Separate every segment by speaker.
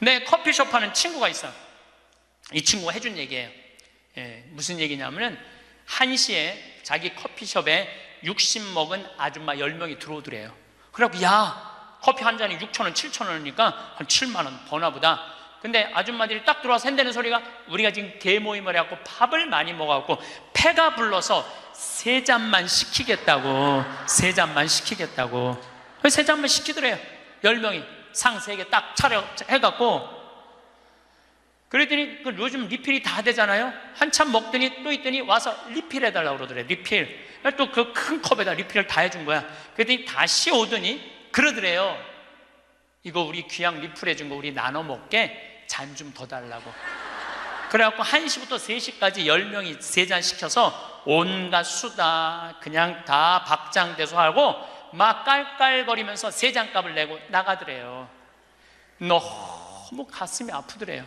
Speaker 1: 내 커피숍 하는 친구가 있어. 이 친구가 해준 얘기예요. 무슨 얘기냐면은 1시에 자기 커피숍에 60 먹은 아줌마 10명이 들어오더래요. 그래갖고 야, 커피 한 잔이 6,000원, 7,000원이니까 한 7만 원 버나 보다. 근데 아줌마들이 딱 들어와서 한다는 소리가 우리가 지금 대모임을 해갖고 밥을 많이 먹어갖고 패가 불러서 3잔만 시키겠다고. 3잔만 시키겠다고. 3잔만 시키더래요. 10명이 상 3개 딱 차려 해갖고. 그랬더니 요즘 리필이 다 되잖아요. 한참 먹더니 또 있더니 와서 리필 해달라고 그러더래. 리필. 또 그 큰 컵에다 리필을 다 해준 거야. 그랬더니 다시 오더니 그러더래요. 이거 우리 귀양 리필 해준 거 우리 나눠 먹게 잔 좀 더 달라고. 그래갖고 1시부터 3시까지 10명이 3잔 시켜서 온갖 수다 그냥 다 박장대소 하고 막 깔깔거리면서 3잔 값을 내고 나가더래요. 너무 가슴이 아프더래요.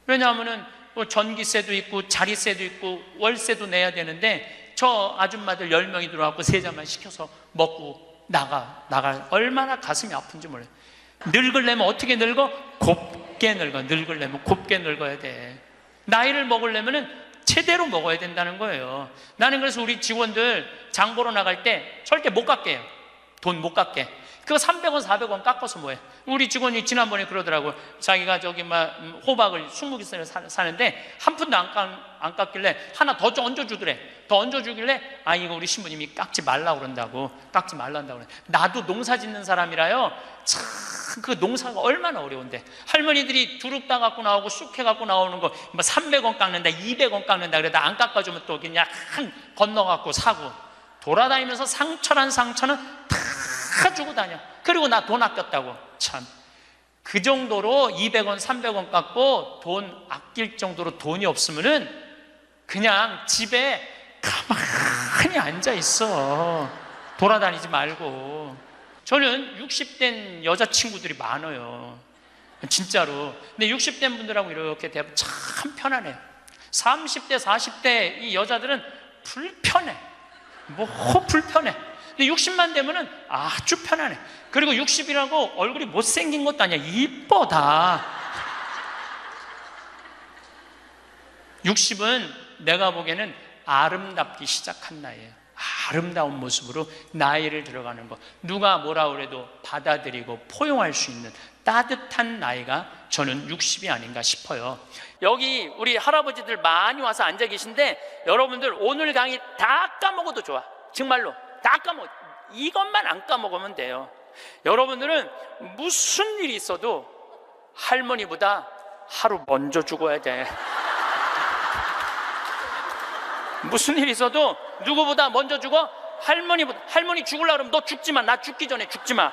Speaker 1: 왜냐하면은 전기세도 있고 자리세도 있고 월세도 내야 되는데 저 아줌마들 10명이 들어와서 3잔만 시켜서 먹고 나가 얼마나 가슴이 아픈지 몰라요. 늙으려면 어떻게 늙어? 곱게 늙어. 늙으려면 곱게 늙어야 돼. 나이를 먹으려면 제대로 먹어야 된다는 거예요. 나는 그래서 우리 직원들 장 보러 나갈 때 절대 못 깎게 해요. 돈 못 깎게. 그거 300원, 400원 깎아서 뭐해? 우리 직원이 지난번에 그러더라고. 자기가 저기 호박을 20개 사는데 한 푼도 안 깎길래 하나 더 얹어주더래. 더 얹어주길래 이거 우리 신부님이 깎지 말라고 그런다고. 깎지 말란다고 그래. 나도 농사 짓는 사람이라요. 참 그 농사가 얼마나 어려운데. 할머니들이 두릅 따 갖고 나오고 쑥해 갖고 나오는 거 300원 깎는다, 200원 깎는다 그러다 안 깎아주면 또 그냥 건너 갖고 사고 돌아다니면서 상처는 다 주고 다녀. 그리고 나 돈 아꼈다고. 참, 그 정도로 200원, 300원 깎고 돈 아낄 정도로 돈이 없으면은 그냥 집에 가만히 앉아 있어. 돌아다니지 말고. 저는 60된 여자친구들이 많아요. 진짜로. 근데 60된 분들하고 이렇게 대하면 참 편안해요. 30대, 40대 이 여자들은 불편해. 불편해. 근데 60만 되면은 아주 편안해. 그리고 60이라고 얼굴이 못생긴 것도 아니야. 이뻐 다. 60은 내가 보기에는 아름답기 시작한 나이에요. 아름다운 모습으로 나이를 들어가는 것. 누가 뭐라 그래도 받아들이고 포용할 수 있는 따뜻한 나이가 저는 60이 아닌가 싶어요. 여기 우리 할아버지들 많이 와서 앉아 계신데 여러분들 오늘 강의 다 까먹어도 좋아. 정말로 다 까먹어. 이것만 안 까먹으면 돼요. 여러분들은 무슨 일이 있어도 할머니보다 하루 먼저 죽어야 돼. 무슨 일이 있어도 누구보다 먼저 죽어? 할머니 죽으려고 그러면 너 죽지 마. 나 죽기 전에 죽지 마.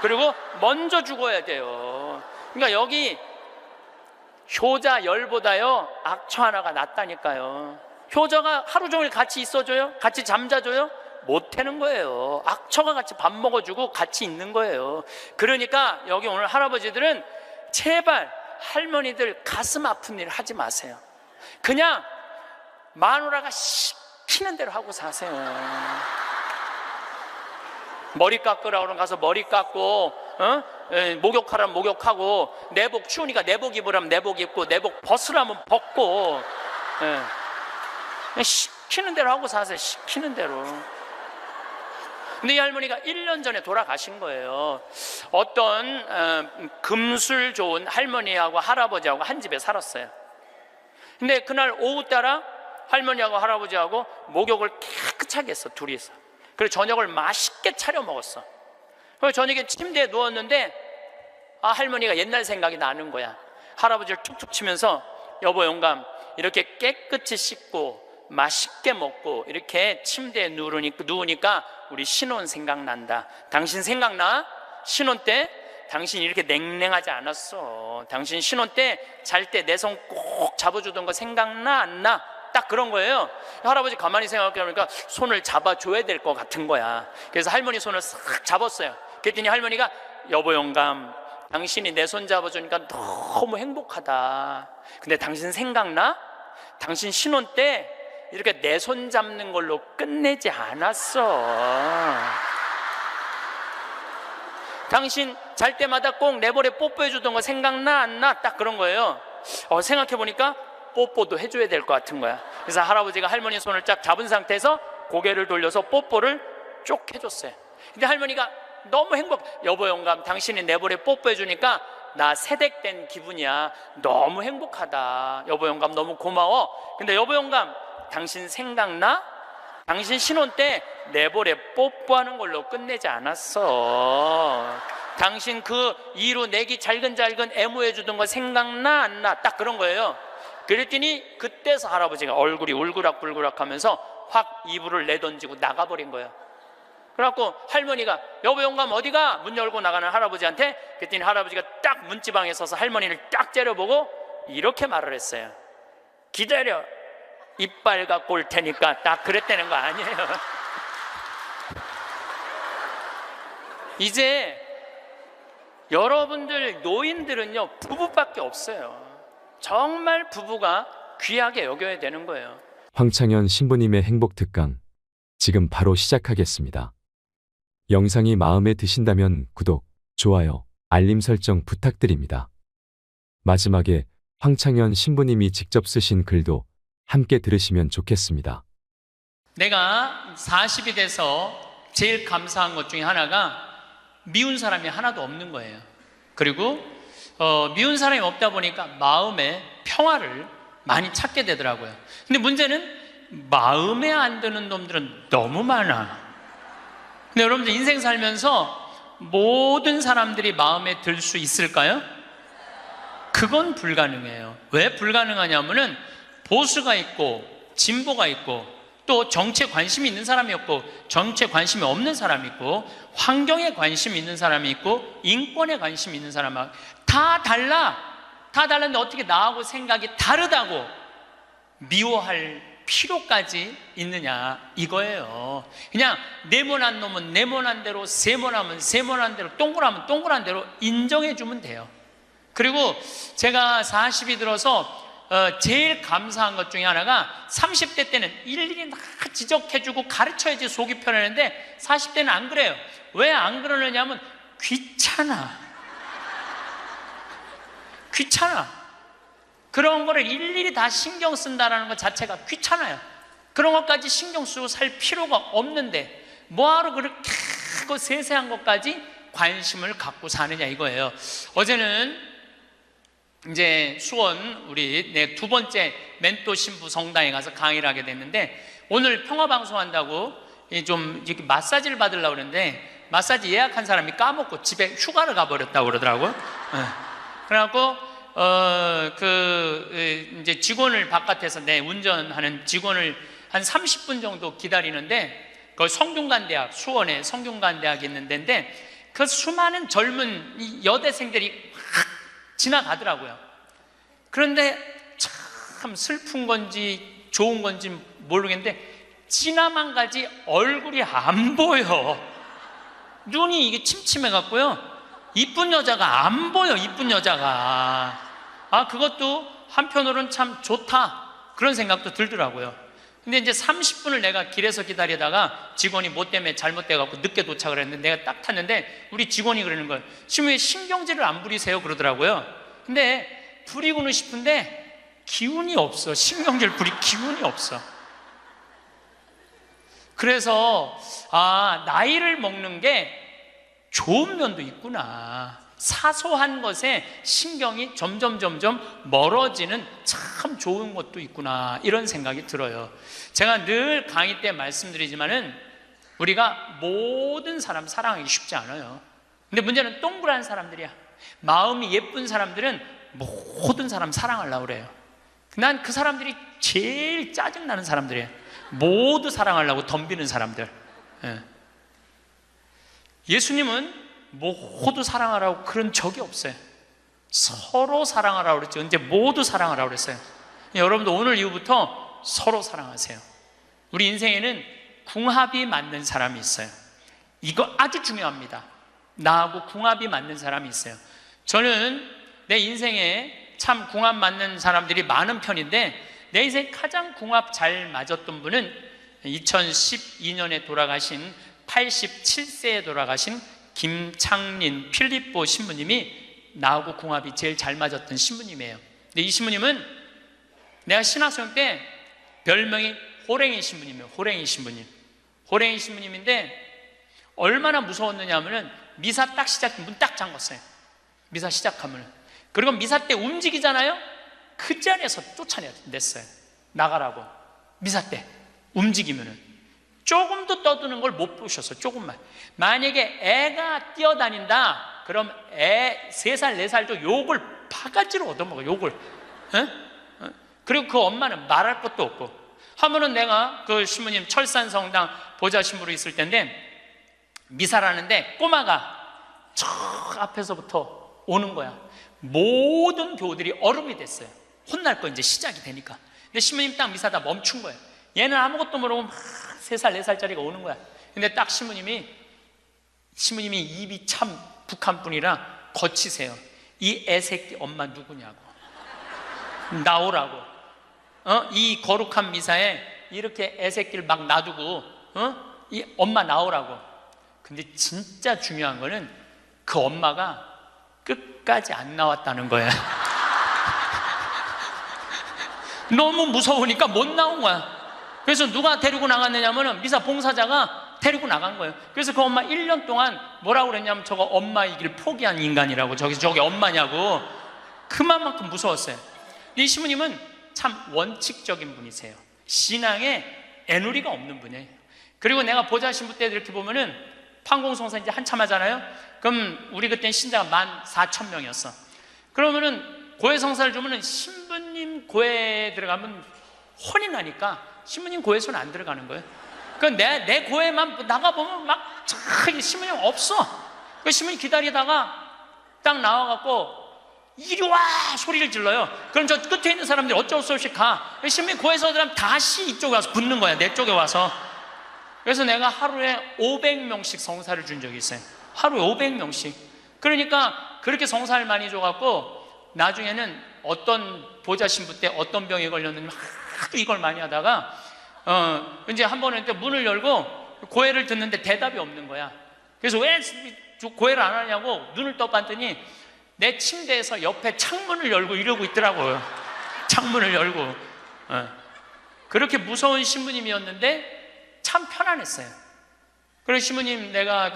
Speaker 1: 그리고 먼저 죽어야 돼요. 그러니까 여기 효자 열보다요 악처 하나가 낫다니까요. 효자가 하루 종일 같이 있어줘요? 같이 잠자줘요? 못하는 거예요. 악처가 같이 밥 먹어주고 같이 있는 거예요. 그러니까 여기 오늘 할아버지들은 제발 할머니들 가슴 아픈 일 하지 마세요. 그냥 마누라가 시키는 대로 하고 사세요. 머리 깎으라고 그러면 가서 머리 깎고, 목욕하라면 목욕하고, 내복 추우니까 내복 입으라면 내복 입고, 내복 벗으라면 벗고, 시키는 대로 하고 사세요. 시키는 대로. 근데 이 할머니가 1년 전에 돌아가신 거예요. 어떤 금술 좋은 할머니하고 할아버지하고 한 집에 살았어요. 근데 그날 오후 따라 할머니하고 할아버지하고 목욕을 깨끗하게 했어, 둘이서. 그래서 저녁을 맛있게 차려 먹었어. 그래서 저녁에 침대에 누웠는데 할머니가 옛날 생각이 나는 거야. 할아버지를 툭툭 치면서 여보 영감, 이렇게 깨끗이 씻고 맛있게 먹고 이렇게 침대에 누우니까 우리 신혼 생각난다. 당신 생각나? 신혼 때 당신 이렇게 냉랭하지 않았어. 당신 신혼 때 잘 때 내 손 꼭 잡아주던 거 생각나 안 나? 딱 그런 거예요. 할아버지 가만히 생각해보니까 손을 잡아줘야 될 것 같은 거야. 그래서 할머니 손을 싹 잡았어요. 그랬더니 할머니가 여보 영감, 당신이 내 손 잡아주니까 너무 행복하다. 근데 당신 생각나? 당신 신혼 때 이렇게 내 손 잡는 걸로 끝내지 않았어. 당신 잘 때마다 꼭 내버려 뽀뽀해 주던 거 생각나 안 나? 딱 그런 거예요. 생각해 보니까 뽀뽀도 해줘야 될 것 같은 거야. 그래서 할아버지가 할머니 손을 쫙 잡은 상태에서 고개를 돌려서 뽀뽀를 쭉 해줬어요. 근데 할머니가 너무 여보 영감, 당신이 내버려 뽀뽀해 주니까 나 세댁된 기분이야. 너무 행복하다. 여보 영감 너무 고마워. 근데 여보 영감, 당신 생각나? 당신 신혼 때 내버려 뽀뽀하는 걸로 끝내지 않았어. 당신 그 이로 내기 잘근잘근 애무해 주던 거 생각나 안 나? 딱 그런 거예요. 그랬더니 그때서 할아버지가 얼굴이 울그락불그락 하면서 확 이불을 내던지고 나가버린 거예요. 그래갖고 할머니가 여보 영감 어디가? 문 열고 나가는 할아버지한테, 그랬더니 할아버지가 딱 문지방에 서서 할머니를 딱 째려보고 이렇게 말을 했어요. 기다려, 이빨 갖고 올 테니까. 딱 그랬다는 거 아니에요. 이제 여러분들 노인들은요, 부부밖에 없어요. 정말 부부가 귀하게 여겨야 되는 거예요.
Speaker 2: 황창현 신부님의 행복특강, 지금 바로 시작하겠습니다. 영상이 마음에 드신다면 구독, 좋아요, 알림 설정 부탁드립니다. 마지막에 황창현 신부님이 직접 쓰신 글도 함께 들으시면 좋겠습니다.
Speaker 1: 내가 40이 돼서 제일 감사한 것 중에 하나가 미운 사람이 하나도 없는 거예요. 그리고 미운 사람이 없다 보니까 마음의 평화를 많이 찾게 되더라고요. 근데 문제는 마음에 안 드는 놈들은 너무 많아. 근데 여러분들 인생 살면서 모든 사람들이 마음에 들 수 있을까요? 그건 불가능해요. 왜 불가능하냐면은 보수가 있고 진보가 있고 또 정치에 관심이 있는 사람이 있고 정치에 관심이 없는 사람이 있고 환경에 관심이 있는 사람이 있고 인권에 관심이 있는 사람이 다 달라. 다 달랐는데 어떻게 나하고 생각이 다르다고 미워할 필요까지 있느냐 이거예요. 그냥 네모난 놈은 네모난 대로, 세모나면 세모난 대로, 동그라면 동그란 대로 인정해 주면 돼요. 그리고 제가 40이 들어서 제일 감사한 것 중에 하나가 30대 때는 일일이 다 지적해주고 가르쳐야지 속이 편했는데 40대는 안 그래요. 왜 안 그러느냐면 귀찮아. 그런 거를 일일이 다 신경 쓴다는 것 자체가 귀찮아요. 그런 것까지 신경 쓰고 살 필요가 없는데 뭐하러 그렇게 크고 세세한 것까지 관심을 갖고 사느냐 이거예요. 어제는 이제 수원 우리 두 번째 멘토 신부 성당에 가서 강의를 하게 됐는데, 오늘 평화방송한다고 좀 이렇게 마사지를 받으려고 그러는데 마사지 예약한 사람이 까먹고 집에 휴가를 가버렸다고 그러더라고요. 그래갖고 이제 직원을 바깥에서 운전하는 직원을 한 30분 정도 기다리는데, 그 성균관대학, 수원에 성균관대학이 있는 데인데 그 수많은 젊은 여대생들이 지나가더라고요. 그런데 참 슬픈 건지 좋은 건지 모르겠는데 지나만 가지 얼굴이 안 보여. 눈이 이게 침침해 갖고요, 이쁜 여자가 안 보여. 이쁜 여자가. 그것도 한편으로는 참 좋다 그런 생각도 들더라고요. 근데 이제 30분을 내가 길에서 기다리다가 직원이 뭐 때문에 잘못돼 갖고 늦게 도착을 했는데 내가 딱 탔는데 우리 직원이 그러는 거예요. 지금 왜 신경질을 안 부리세요? 그러더라고요. 근데 부리고는 싶은데 기운이 없어. 신경질 부릴 기운이 없어. 그래서 나이를 먹는 게 좋은 면도 있구나. 사소한 것에 신경이 점점 멀어지는 참 좋은 것도 있구나, 이런 생각이 들어요. 제가 늘 강의 때 말씀드리지만은 우리가 모든 사람 사랑하기 쉽지 않아요. 근데 문제는 동그란 사람들이야. 마음이 예쁜 사람들은 모든 사람 사랑하려고 그래요. 난 그 사람들이 제일 짜증나는 사람들이에요. 모두 사랑하려고 덤비는 사람들. 예수님은 모두 사랑하라고 그런 적이 없어요. 서로 사랑하라고 그랬죠. 언제 모두 사랑하라고 그랬어요. 여러분도 오늘 이후부터 서로 사랑하세요. 우리 인생에는 궁합이 맞는 사람이 있어요. 이거 아주 중요합니다. 나하고 궁합이 맞는 사람이 있어요. 저는 내 인생에 참 궁합 맞는 사람들이 많은 편인데, 내 인생 가장 궁합 잘 맞았던 분은 2012년에 돌아가신 87세에 돌아가신 김창린 필립보 신부님이 나하고 궁합이 제일 잘 맞았던 신부님이에요. 근데 이 신부님은 내가 신학생 때 별명이 호랭이 신부님이에요. 호랭이 신부님. 호랭이 신부님인데 얼마나 무서웠느냐 하면은 미사 딱 시작, 문 딱 잠궜어요. 미사 시작하면. 그리고 미사 때 움직이잖아요? 그 자리에서 쫓아냈어요. 나가라고. 미사 때 움직이면은. 조금도 떠드는 걸 못 보셨어요. 조금만. 만약에 애가 뛰어다닌다, 그럼 애 3살, 4살도 욕을 바가지로 얻어먹어요. 욕을. 그리고 그 엄마는 말할 것도 없고. 하면은 내가 그 신부님 철산성당 보좌 신부로 있을 때인데 미사를 하는데 꼬마가 저 앞에서부터 오는 거야. 모든 교우들이 얼음이 됐어요. 혼날 거 이제 시작이 되니까. 근데 신부님 딱 미사다 멈춘 거예요. 얘는 아무것도 모르고 막 3살, 4살짜리가 오는 거야. 근데 딱 신부님이 입이 참 북한 분이라 거치세요. 이 애새끼 엄마 누구냐고. 나오라고. 이 거룩한 미사에 이렇게 애새끼를 막 놔두고 이 엄마 나오라고. 근데 진짜 중요한 거는 그 엄마가 끝까지 안 나왔다는 거야. 너무 무서우니까 못 나온 거야. 그래서 누가 데리고 나갔느냐면 미사 봉사자가 데리고 나간 거예요. 그래서 그 엄마 1년 동안 뭐라고 그랬냐면 저거 엄마이길 포기한 인간이라고. 저기 엄마냐고. 그만큼 무서웠어요. 이 신부님은 참 원칙적인 분이세요. 신앙에 애누리가 없는 분이에요. 그리고 내가 보좌 신부 때 이렇게 보면은 판공성사 이제 한참 하잖아요. 그럼 우리 그때 신자가 14,000명이었어. 그러면은 고해성사를 주면은 신부님 고해에 들어가면 혼이 나니까 신부님 고해소는 안 들어가는 거예요. 그러니까 내 고해만 나가보면 막 신부님 없어. 그 신부님 기다리다가 딱 나와갖고 이리 와 소리를 질러요. 그럼 저 끝에 있는 사람들이 어쩔 수 없이 가. 신부님 고해서 들어가면 다시 이쪽에 와서 붙는 거야. 내 쪽에 와서. 그래서 내가 하루에 500명씩 성사를 준 적이 있어요. 하루에 500명씩. 그러니까 그렇게 성사를 많이 줘갖고 나중에는 어떤 보좌 신부 때 어떤 병에 걸렸는지 하도 이걸 많이 하다가 이제 한 번은 문을 열고 고해를 듣는데 대답이 없는 거야. 그래서 왜 고해를 안 하냐고 눈을 떠봤더니 내 침대에서 옆에 창문을 열고 이러고 있더라고요. 창문을 열고. 그렇게 무서운 신부님이었는데 참 편안했어요. 그래서 신부님 내가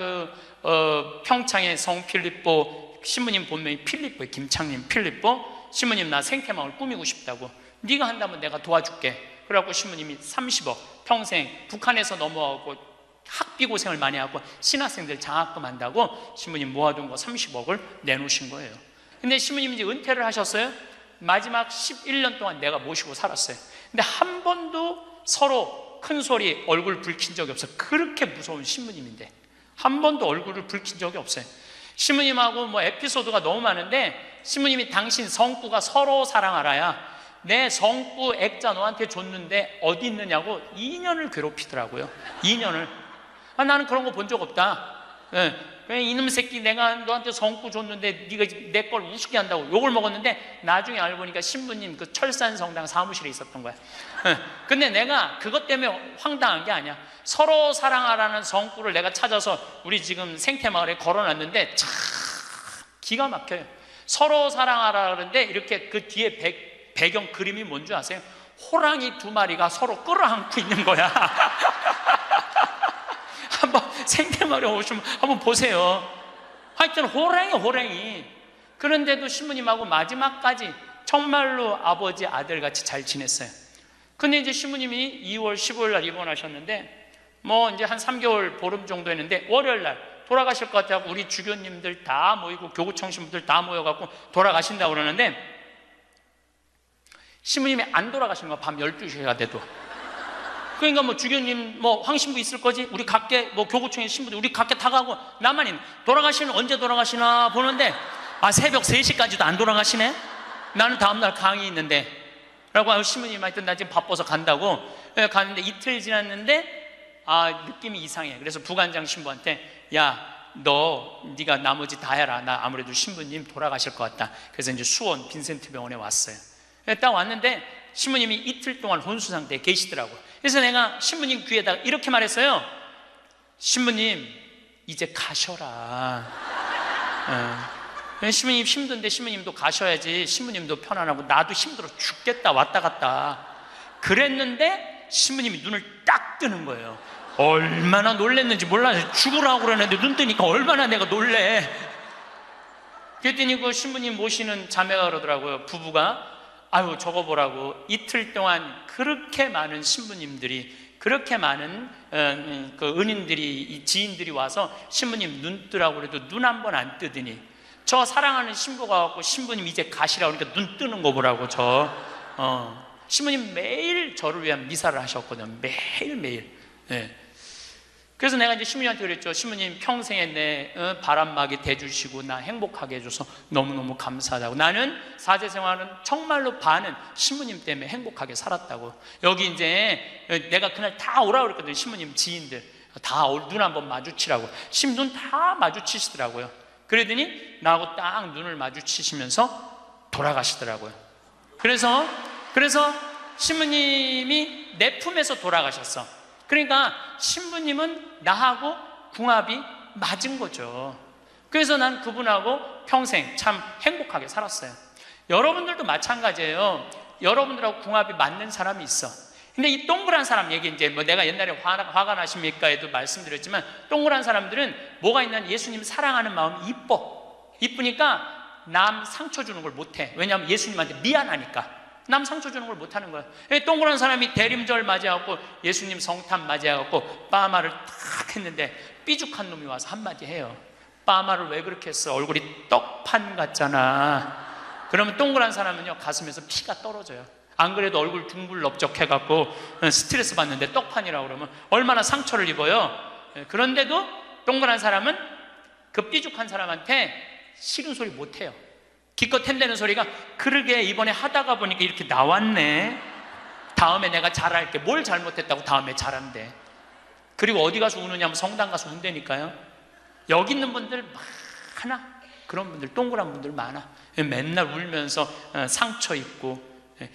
Speaker 1: 평창의 성 필립보 신부님 본명이 필립보, 김창림 필립보. 신부님 나 생태마을 꾸미고 싶다고. 네가 한다면 내가 도와줄게. 그래갖고 신부님이 30억 평생 북한에서 넘어가고 학비 고생을 많이 하고 신학생들 장학금 한다고 신부님 모아둔 거 30억을 내놓으신 거예요. 근데 신부님이 이제 은퇴를 하셨어요. 마지막 11년 동안 내가 모시고 살았어요. 근데 한 번도 서로 큰 소리 얼굴 붉힌 적이 없어요. 그렇게 무서운 신부님인데 한 번도 얼굴을 붉힌 적이 없어요. 신부님하고 뭐 에피소드가 너무 많은데 신부님이 당신 성구가 서로 사랑하라야 내 성구 액자 너한테 줬는데 어디 있느냐고 2년을 괴롭히더라고요. 2년을. 나는 그런 거 본 적 없다. 이놈 새끼 내가 너한테 성구 줬는데 네가 내 걸 우습게 한다고 욕을 먹었는데 나중에 알고 보니까 신부님 그 철산성당 사무실에 있었던 거야. 근데 내가 그것 때문에 황당한 게 아니야. 서로 사랑하라는 성구를 내가 찾아서 우리 지금 생태마을에 걸어놨는데 참 기가 막혀요. 서로 사랑하라 그러는데 이렇게 그 뒤에 배경 그림이 뭔지 아세요? 호랑이 2마리가 서로 끌어안고 있는 거야. 한번 생태마을에 오시면 한번 보세요. 하여튼 호랑이. 그런데도 신부님하고 마지막까지 정말로 아버지 아들같이 잘 지냈어요. 근데 이제 신부님이 2월 15일 날 입원하셨는데 뭐 이제 한 3개월 보름 정도 했는데 월요일 날 돌아가실 것 같아서 우리 주교님들 다 모이고 교구청 신부들 다 모여갖고 돌아가신다고 그러는데 신부님이 안 돌아가시는 거야. 밤 12시가 돼도. 그러니까 뭐 주교님 뭐 황신부 있을 거지? 우리 각계 뭐 교구청의 신부들 우리 각계 다 가고 나만 있는. 돌아가시는 언제 돌아가시나 보는데 새벽 3시까지도 안 돌아가시네? 나는 다음날 강의 있는데 라고 신부님 하여튼 나 지금 바빠서 간다고 가는데 이틀 지났는데 느낌이 이상해. 그래서 부관장 신부한테 네가 나머지 다 해라. 나 아무래도 신부님 돌아가실 것 같다. 그래서 이제 수원 빈센트 병원에 왔어요. 딱 왔는데 신부님이 이틀 동안 혼수 상태에 계시더라고. 그래서 내가 신부님 귀에다가 이렇게 말했어요. 신부님 이제 가셔라. 신부님 힘든데 신부님도 가셔야지. 신부님도 편안하고 나도 힘들어 죽겠다 왔다 갔다 그랬는데 신부님이 눈을 딱 뜨는 거예요. 얼마나 놀랬는지 몰라요. 죽으라고 그러는데 눈 뜨니까 얼마나 내가 놀래. 그랬더니 그 신부님 모시는 자매가 그러더라고요. 부부가 아유 저거 보라고 이틀 동안 그렇게 많은 신부님들이, 그렇게 많은 그 은인들이, 지인들이 와서 신부님 눈 뜨라고 그래도 눈 한 번 안 뜨더니 저 사랑하는 신부가 와서 신부님 이제 가시라고 그러니까 눈 뜨는 거 보라고. 신부님 매일 저를 위한 미사를 하셨거든요. 매일매일. 그래서 내가 이제 신부님한테 그랬죠. 신부님 평생에 내 바람막이 대주시고 나 행복하게 해줘서 너무너무 감사하다고. 나는 사제 생활은 정말로 반은 신부님 때문에 행복하게 살았다고. 여기 이제 내가 그날 다 오라고 그랬거든요. 신부님 지인들 다 눈 한번 마주치라고. 신부 눈 다 마주치시더라고요. 그러더니 나하고 딱 눈을 마주치시면서 돌아가시더라고요. 그래서 신부님이 내 품에서 돌아가셨어. 그러니까 신부님은 나하고 궁합이 맞은 거죠. 그래서 난 그분하고 평생 참 행복하게 살았어요. 여러분들도 마찬가지예요. 여러분들하고 궁합이 맞는 사람이 있어. 근데 이 동그란 사람 얘기, 이제 뭐 내가 옛날에 화가 나십니까에도 말씀드렸지만, 동그란 사람들은 뭐가 있냐면 예수님 사랑하는 마음이 이쁘니까 남 상처 주는 걸 못해. 왜냐하면 예수님한테 미안하니까. 남 상처 주는 걸 못하는 거야. 동그란 사람이 대림절 맞이하고 예수님 성탄 맞이하고 빠마를 탁 했는데 삐죽한 놈이 와서 한마디 해요. 빠마를 왜 그렇게 했어? 얼굴이 떡판 같잖아. 그러면 동그란 사람은요 가슴에서 피가 떨어져요. 안 그래도 얼굴 둥글럽적해갖고 스트레스 받는데 떡판이라고 그러면 얼마나 상처를 입어요. 그런데도 동그란 사람은 그 삐죽한 사람한테 싫은 소리 못해요. 기껏 텐대는 소리가 그러게 이번에 하다가 보니까 이렇게 나왔네. 다음에 내가 잘할게. 뭘 잘못했다고 다음에 잘한대. 그리고 어디 가서 우느냐면 성당 가서 운다니까요. 여기 있는 분들 많아. 그런 분들, 동그란 분들 많아. 맨날 울면서 상처 입고.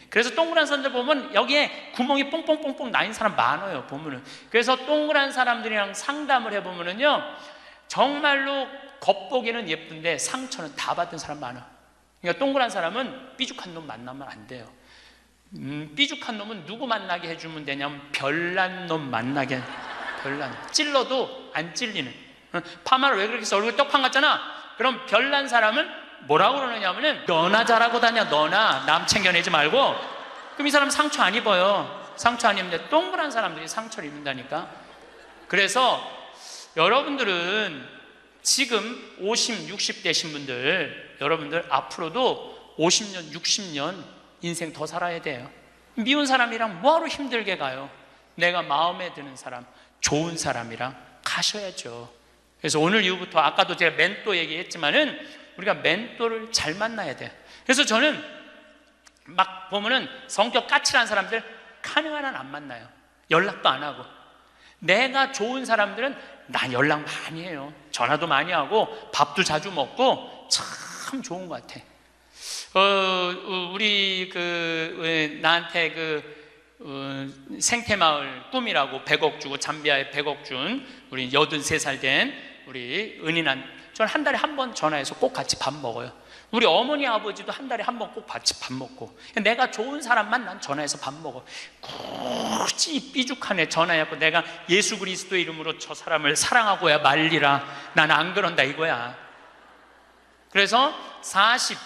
Speaker 1: 그래서 동그란 사람들 보면 여기에 구멍이 뽕뽕뽕뽕 나인 사람 많아요. 보면은. 그래서 동그란 사람들이랑 상담을 해보면은요 정말로 겉보기는 예쁜데 상처는 다 받은 사람 많아. 그러니까 동그란 사람은 삐죽한 놈 만나면 안 돼요. 삐죽한 놈은 누구 만나게 해주면 되냐면 별난 놈 만나게. 별난. 찔러도 안 찔리는. 파마를 왜 그렇게 해서 얼굴 떡판 같잖아. 그럼 별난 사람은 뭐라고 그러느냐면은 너나 잘하고 다녀. 너나 남 챙겨내지 말고. 그럼 이 사람 상처 안 입어요. 상처 안 입는데 동그란 사람들이 상처를 입는다니까. 그래서 여러분들은 지금 50, 60 되신 분들, 여러분들 앞으로도 50년, 60년 인생 더 살아야 돼요. 미운 사람이랑 뭐하러 힘들게 가요? 내가 마음에 드는 사람, 좋은 사람이랑 가셔야죠. 그래서 오늘 이후부터 아까도 제가 멘토 얘기했지만은 우리가 멘토를 잘 만나야 돼요. 그래서 저는 막 보면은 성격 까칠한 사람들 가능한 한 안 만나요. 연락도 안 하고. 내가 좋은 사람들은 난 연락 많이 해요. 전화도 많이 하고 밥도 자주 먹고 참 좋은 것 같아. 우리 나한테 생태마을 꿈이라고 100억 주고 잠비아에 100억 준 우리 83살 된 우리 저는 한 달에 한 번 전화해서 꼭 같이 밥 먹어요. 우리 어머니 아버지도 한 달에 한 번 꼭 같이 밥 먹고. 내가 좋은 사람만 난 전화해서 밥 먹어. 굳이 삐죽한 애 전화해갖고 내가 예수 그리스도 이름으로 저 사람을 사랑하고야 말리라. 난 안 그런다 이거야. 그래서 40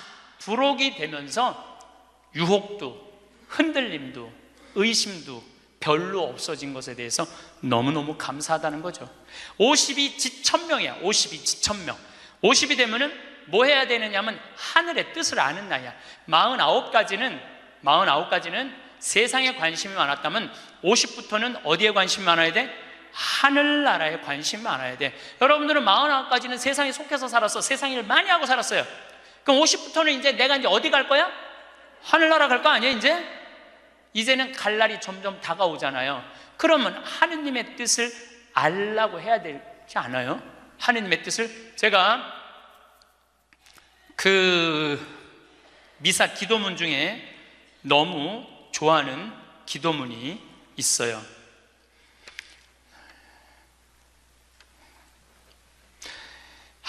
Speaker 1: 부록이 되면서 유혹도 흔들림도 의심도 별로 없어진 것에 대해서 너무너무 감사하다는 거죠. 50이 지천명이야. 50이 지천명. 50이 되면은 뭐 해야 되느냐면 하늘의 뜻을 아는 나이야. 49까지는 세상에 관심이 많았다면 50부터는 어디에 관심이 많아야 돼? 하늘나라에 관심이 많아야 돼. 여러분들은 49까지는 세상에 속해서 살았어. 세상 일을 많이 하고 살았어요. 그럼 50부터는 이제 내가 이제 어디 갈 거야? 하늘나라 갈 거 아니야 이제? 이제는 갈 날이 점점 다가오잖아요. 그러면 하느님의 뜻을 알라고 해야 되지 않아요? 하느님의 뜻을. 제가 미사 기도문 중에 너무 좋아하는 기도문이 있어요.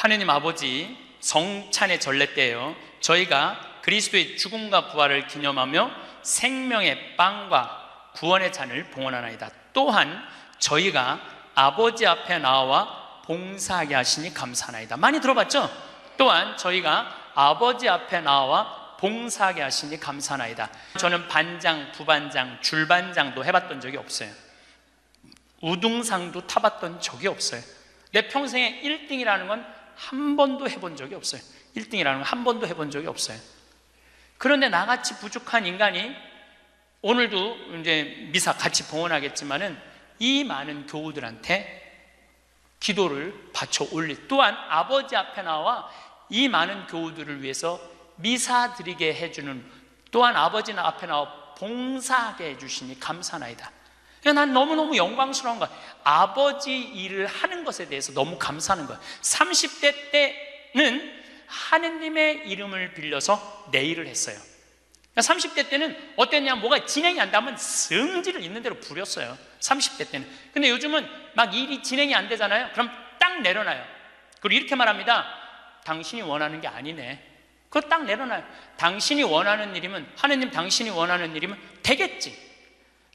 Speaker 1: 하느님 아버지 성찬의 전례 때에요, 저희가 그리스도의 죽음과 부활을 기념하며 생명의 빵과 구원의 잔을 봉헌하나이다. 또한 저희가 아버지 앞에 나와 봉사하게 하시니 감사하나이다. 많이 들어봤죠? 또한 저희가 아버지 앞에 나와 봉사하게 하시니 감사하나이다. 저는 반장, 부반장, 줄반장도 해봤던 적이 없어요. 우등상도 타봤던 적이 없어요. 내 평생에 1등이라는 건 한 번도 해본 적이 없어요. 1등이라는 건 한 번도 해본 적이 없어요. 그런데 나같이 부족한 인간이, 오늘도 이제 미사 같이 봉헌하겠지만은 이 많은 교우들한테 기도를 바쳐 올릴, 또한 아버지 앞에 나와 이 많은 교우들을 위해서 미사 드리게 해주는, 또한 아버지 앞에 나와 봉사하게 해주시니 감사나이다. 난 너무너무 영광스러운 거야. 아버지 일을 하는 것에 대해서 너무 감사하는 거야. 30대 때는 하느님의 이름을 빌려서 내 일을 했어요. 30대 때는 어땠냐, 뭐가 진행이 안 되면 성질을 있는 대로 부렸어요. 30대 때는. 근데 요즘은 막 일이 진행이 안 되잖아요. 그럼 딱 내려놔요. 그리고 이렇게 말합니다. 당신이 원하는 게 아니네. 그거 딱 내려놔요. 당신이 원하는 일이면, 하느님 당신이 원하는 일이면 되겠지.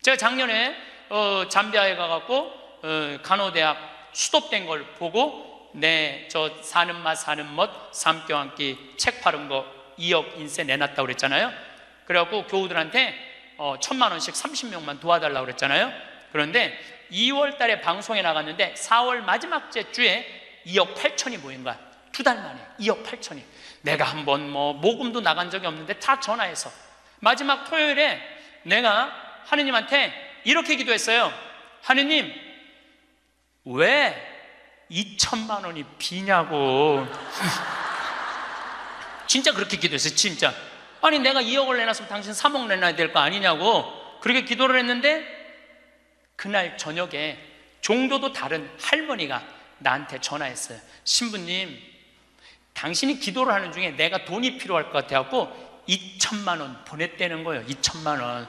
Speaker 1: 제가 작년에 잠비아에 가갖고 간호대학 수도된 걸 보고, 저 사는 맛 사는 멋 삼교 한 끼 책 파는 거 2억 인쇄 내놨다고 그랬잖아요. 그래갖고 교우들한테 1,000만 원씩 30명만 도와달라고 그랬잖아요. 그런데 2월 달에 방송에 나갔는데 4월 마지막 주에 2억 8천이 모인 거야. 2달 만에 2억 8천이. 내가 한번 모금도 나간 적이 없는데 다 전화해서 마지막 토요일에 내가 하느님한테 이렇게 기도했어요. 하느님, 왜 2천만 원이 비냐고. 진짜 그렇게 기도했어요. 진짜. 아니 내가 2억을 내놨으면 당신 3억 내놔야 될 거 아니냐고 그렇게 기도를 했는데, 그날 저녁에 종교도 다른 할머니가 나한테 전화했어요. 신부님, 당신이 기도를 하는 중에 내가 돈이 필요할 것 같아갖고 2천만 원 보냈다는 거예요. 2천만 원.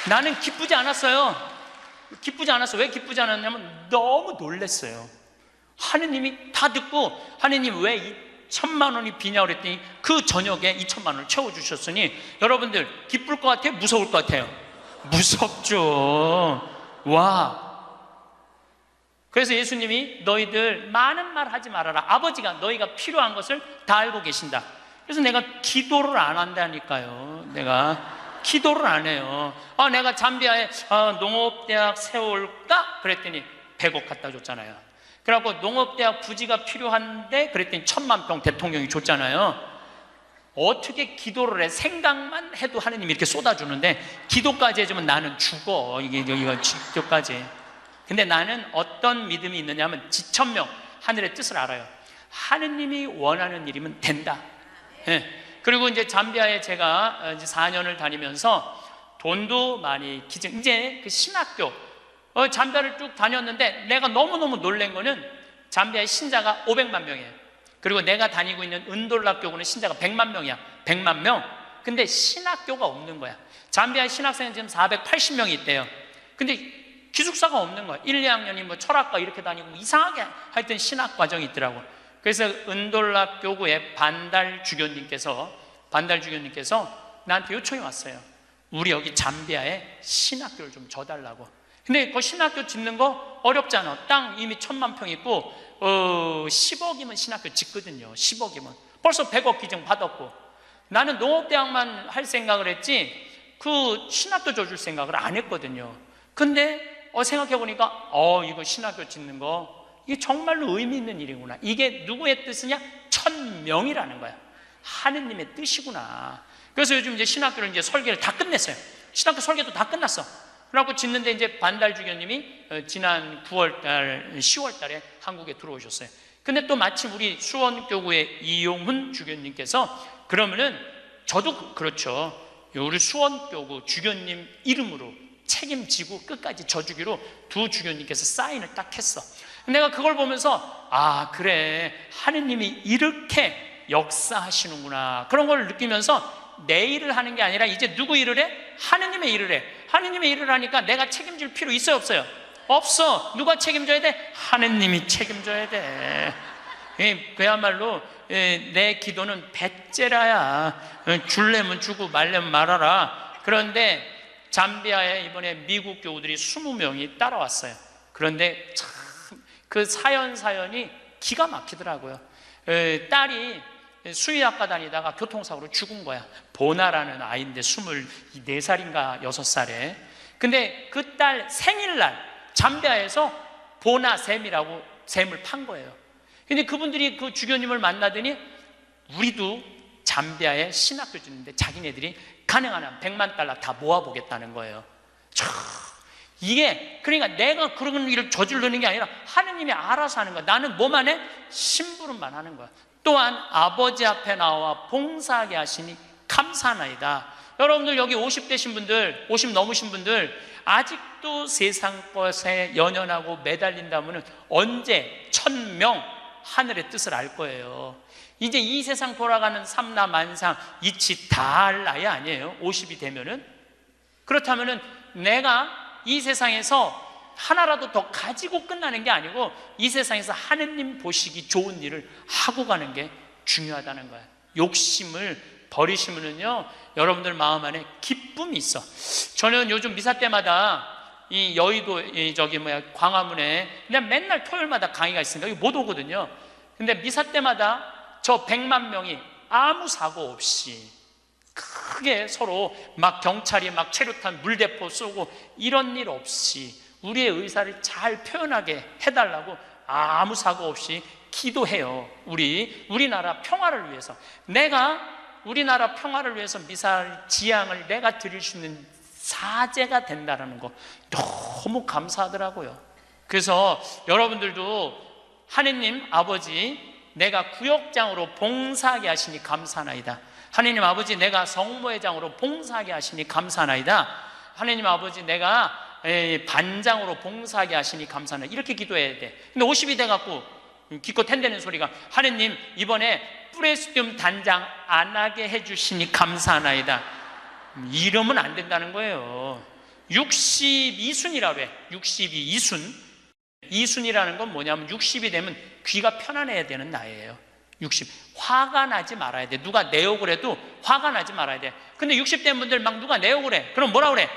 Speaker 1: 나는 기쁘지 않았어요. 기쁘지 않았어. 왜 기쁘지 않았냐면 너무 놀랐어요. 하느님이 다 듣고, 하느님 왜 2천만 원이 비냐고 그랬더니 그 저녁에 2천만 원을 채워주셨으니, 여러분들 기쁠 것 같아요? 무서울 것 같아요? 무섭죠. 와. 그래서 예수님이 너희들 많은 말 하지 말아라. 아버지가 너희가 필요한 것을 다 알고 계신다. 그래서 내가 기도를 안 한다니까요. 내가 기도를 안 해요. 내가 잠비아에 농업대학 세울까? 그랬더니 100억 갖다 줬잖아요. 그래갖고 농업대학 부지가 필요한데 그랬더니 1,000만 평 대통령이 줬잖아요. 어떻게 기도를 해? 생각만 해도 하느님이 이렇게 쏟아주는데 기도까지 해주면 나는 죽어. 이거 기도까지. 근데 나는 어떤 믿음이 있느냐 하면 지천명, 하늘의 뜻을 알아요. 하느님이 원하는 일이면 된다. 네. 그리고 이제 잠비아에 제가 이제 4년을 다니면서 돈도 많이 이제 그 신학교, 잠비아를 쭉 다녔는데 내가 너무너무 놀란 거는 잠비아의 신자가 500만 명이에요. 그리고 내가 다니고 있는 은돌라 교구는 신자가 100만 명이야. 100만 명. 근데 신학교가 없는 거야. 잠비아의 신학생은 지금 480명이 있대요. 근데 기숙사가 없는 거야. 1, 2학년이 철학과 이렇게 다니고 이상하게 하여튼 신학 과정이 있더라고. 그래서 은돌라 교구의 반달 주교님께서 나한테 요청이 왔어요. 우리 여기 잠비아에 신학교를 좀 줘달라고. 근데 그 신학교 짓는 거 어렵잖아. 땅 이미 1,000만 평 있고 10억이면 신학교 짓거든요. 10억이면 벌써 100억 기증 받았고, 나는 농업대학만 할 생각을 했지 그 신학교 줘줄 생각을 안 했거든요. 근데 생각해보니까 이거 신학교 짓는 거 이게 정말로 의미 있는 일이구나. 이게 누구의 뜻이냐? 1,000명이라는 거야. 하느님의 뜻이구나. 그래서 요즘 이제 신학교를 이제 설계를 다 끝냈어요. 신학교 설계도 다 끝났어. 그래갖고 짓는데 이제 반달 주교님이 지난 9월달, 10월달에 한국에 들어오셨어요. 근데 또 마침 우리 수원교구의 이용훈 주교님께서 그러면은 저도 그렇죠. 우리 수원교구 주교님 이름으로 책임지고 끝까지 져주기로 두 주교님께서 사인을 딱 했어. 내가 그걸 보면서 그래, 하느님이 이렇게 역사하시는구나, 그런 걸 느끼면서 내 일을 하는 게 아니라 이제 누구 일을 해? 하느님의 일을 해. 하느님의 일을 하니까 내가 책임질 필요 있어요, 없어요? 없어. 누가 책임져야 돼? 하느님이 책임져야 돼. 그야말로 내 기도는 배째라야. 줄래면 주고 말래면 말아라. 그런데 잠비아에 이번에 미국 교우들이 20명이 따라왔어요. 그런데 참 그 사연이 기가 막히더라고요. 딸이 수의학과 다니다가 교통사고로 죽은 거야. 보나라는 아이인데 24살인가 6살에. 근데 그 딸 생일날 잠비아에서 보나 샘이라고 샘을 판 거예요. 근데 그분들이 그 주교님을 만나더니 우리도 잠비아에 신학교주인데 자기네들이 가능한 한 100만 달러 다 모아보겠다는 거예요. 이게 그러니까 내가 그런 일을 저지르는 게 아니라 하느님이 알아서 하는 거야. 나는 뭐만 해? 심부름만 하는 거야. 또한 아버지 앞에 나와 봉사하게 하시니 감사하나이다. 여러분들 여기 50 되신 분들, 50 넘으신 분들 아직도 세상 것에 연연하고 매달린다면 언제 1000명 하늘의 뜻을 알 거예요. 이제 이 세상 돌아가는 삼라만상 이치 다 할 나이 아니에요. 50이 되면은. 그렇다면은 내가 이 세상에서 하나라도 더 가지고 끝나는 게 아니고 이 세상에서 하느님 보시기 좋은 일을 하고 가는 게 중요하다는 거예요. 욕심을 버리시면은요, 여러분들 마음 안에 기쁨이 있어. 저는 요즘 미사 때마다 이 여의도 광화문에 그냥 맨날 토요일마다 강의가 있으니까 여기 못 오거든요. 근데 미사 때마다 저 100만 명이 아무 사고 없이 크게 서로 막 경찰이 막 체류탄 물대포 쏘고 이런 일 없이 우리의 의사를 잘 표현하게 해달라고 아무 사고 없이 기도해요. 우리나라 평화를 위해서. 내가 우리나라 평화를 위해서 미사일 지향을 내가 드릴 수 있는 사제가 된다는 거 너무 감사하더라고요. 그래서 여러분들도 하느님 아버지 내가 구역장으로 봉사하게 하시니 감사하나이다. 하느님 아버지 내가 성모회장으로 봉사하게 하시니 감사하나이다. 하느님 아버지 내가 반장으로 봉사하게 하시니 감사하나이다. 이렇게 기도해야 돼. 근데 50이 돼갖고 기껏 텐대는 소리가 하느님 이번에 프레스티움 단장 안 하게 해주시니 감사하나이다. 이러면 안 된다는 거예요. 62순이라고 해. 62순. 이순이라는 건 뭐냐면 60이 되면 귀가 편안해야 되는 나이에요. 60. 화가 나지 말아야 돼. 누가 내 욕을 해도 화가 나지 말아야 돼. 근데 60 된 분들 막 누가 내 욕을 해. 그럼 뭐라 그래?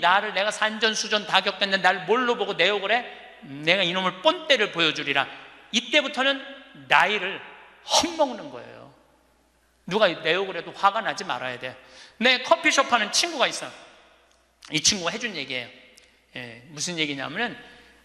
Speaker 1: 나를 내가 산전수전 다 겪었는데 날 뭘로 보고 내 욕을 해? 내가 이놈을 뻔때를 보여주리라. 이때부터는 나이를 헛먹는 거예요. 누가 내 욕을 해도 화가 나지 말아야 돼. 내 커피숍 하는 친구가 있어. 이 친구가 해준 얘기예요. 무슨 얘기냐면은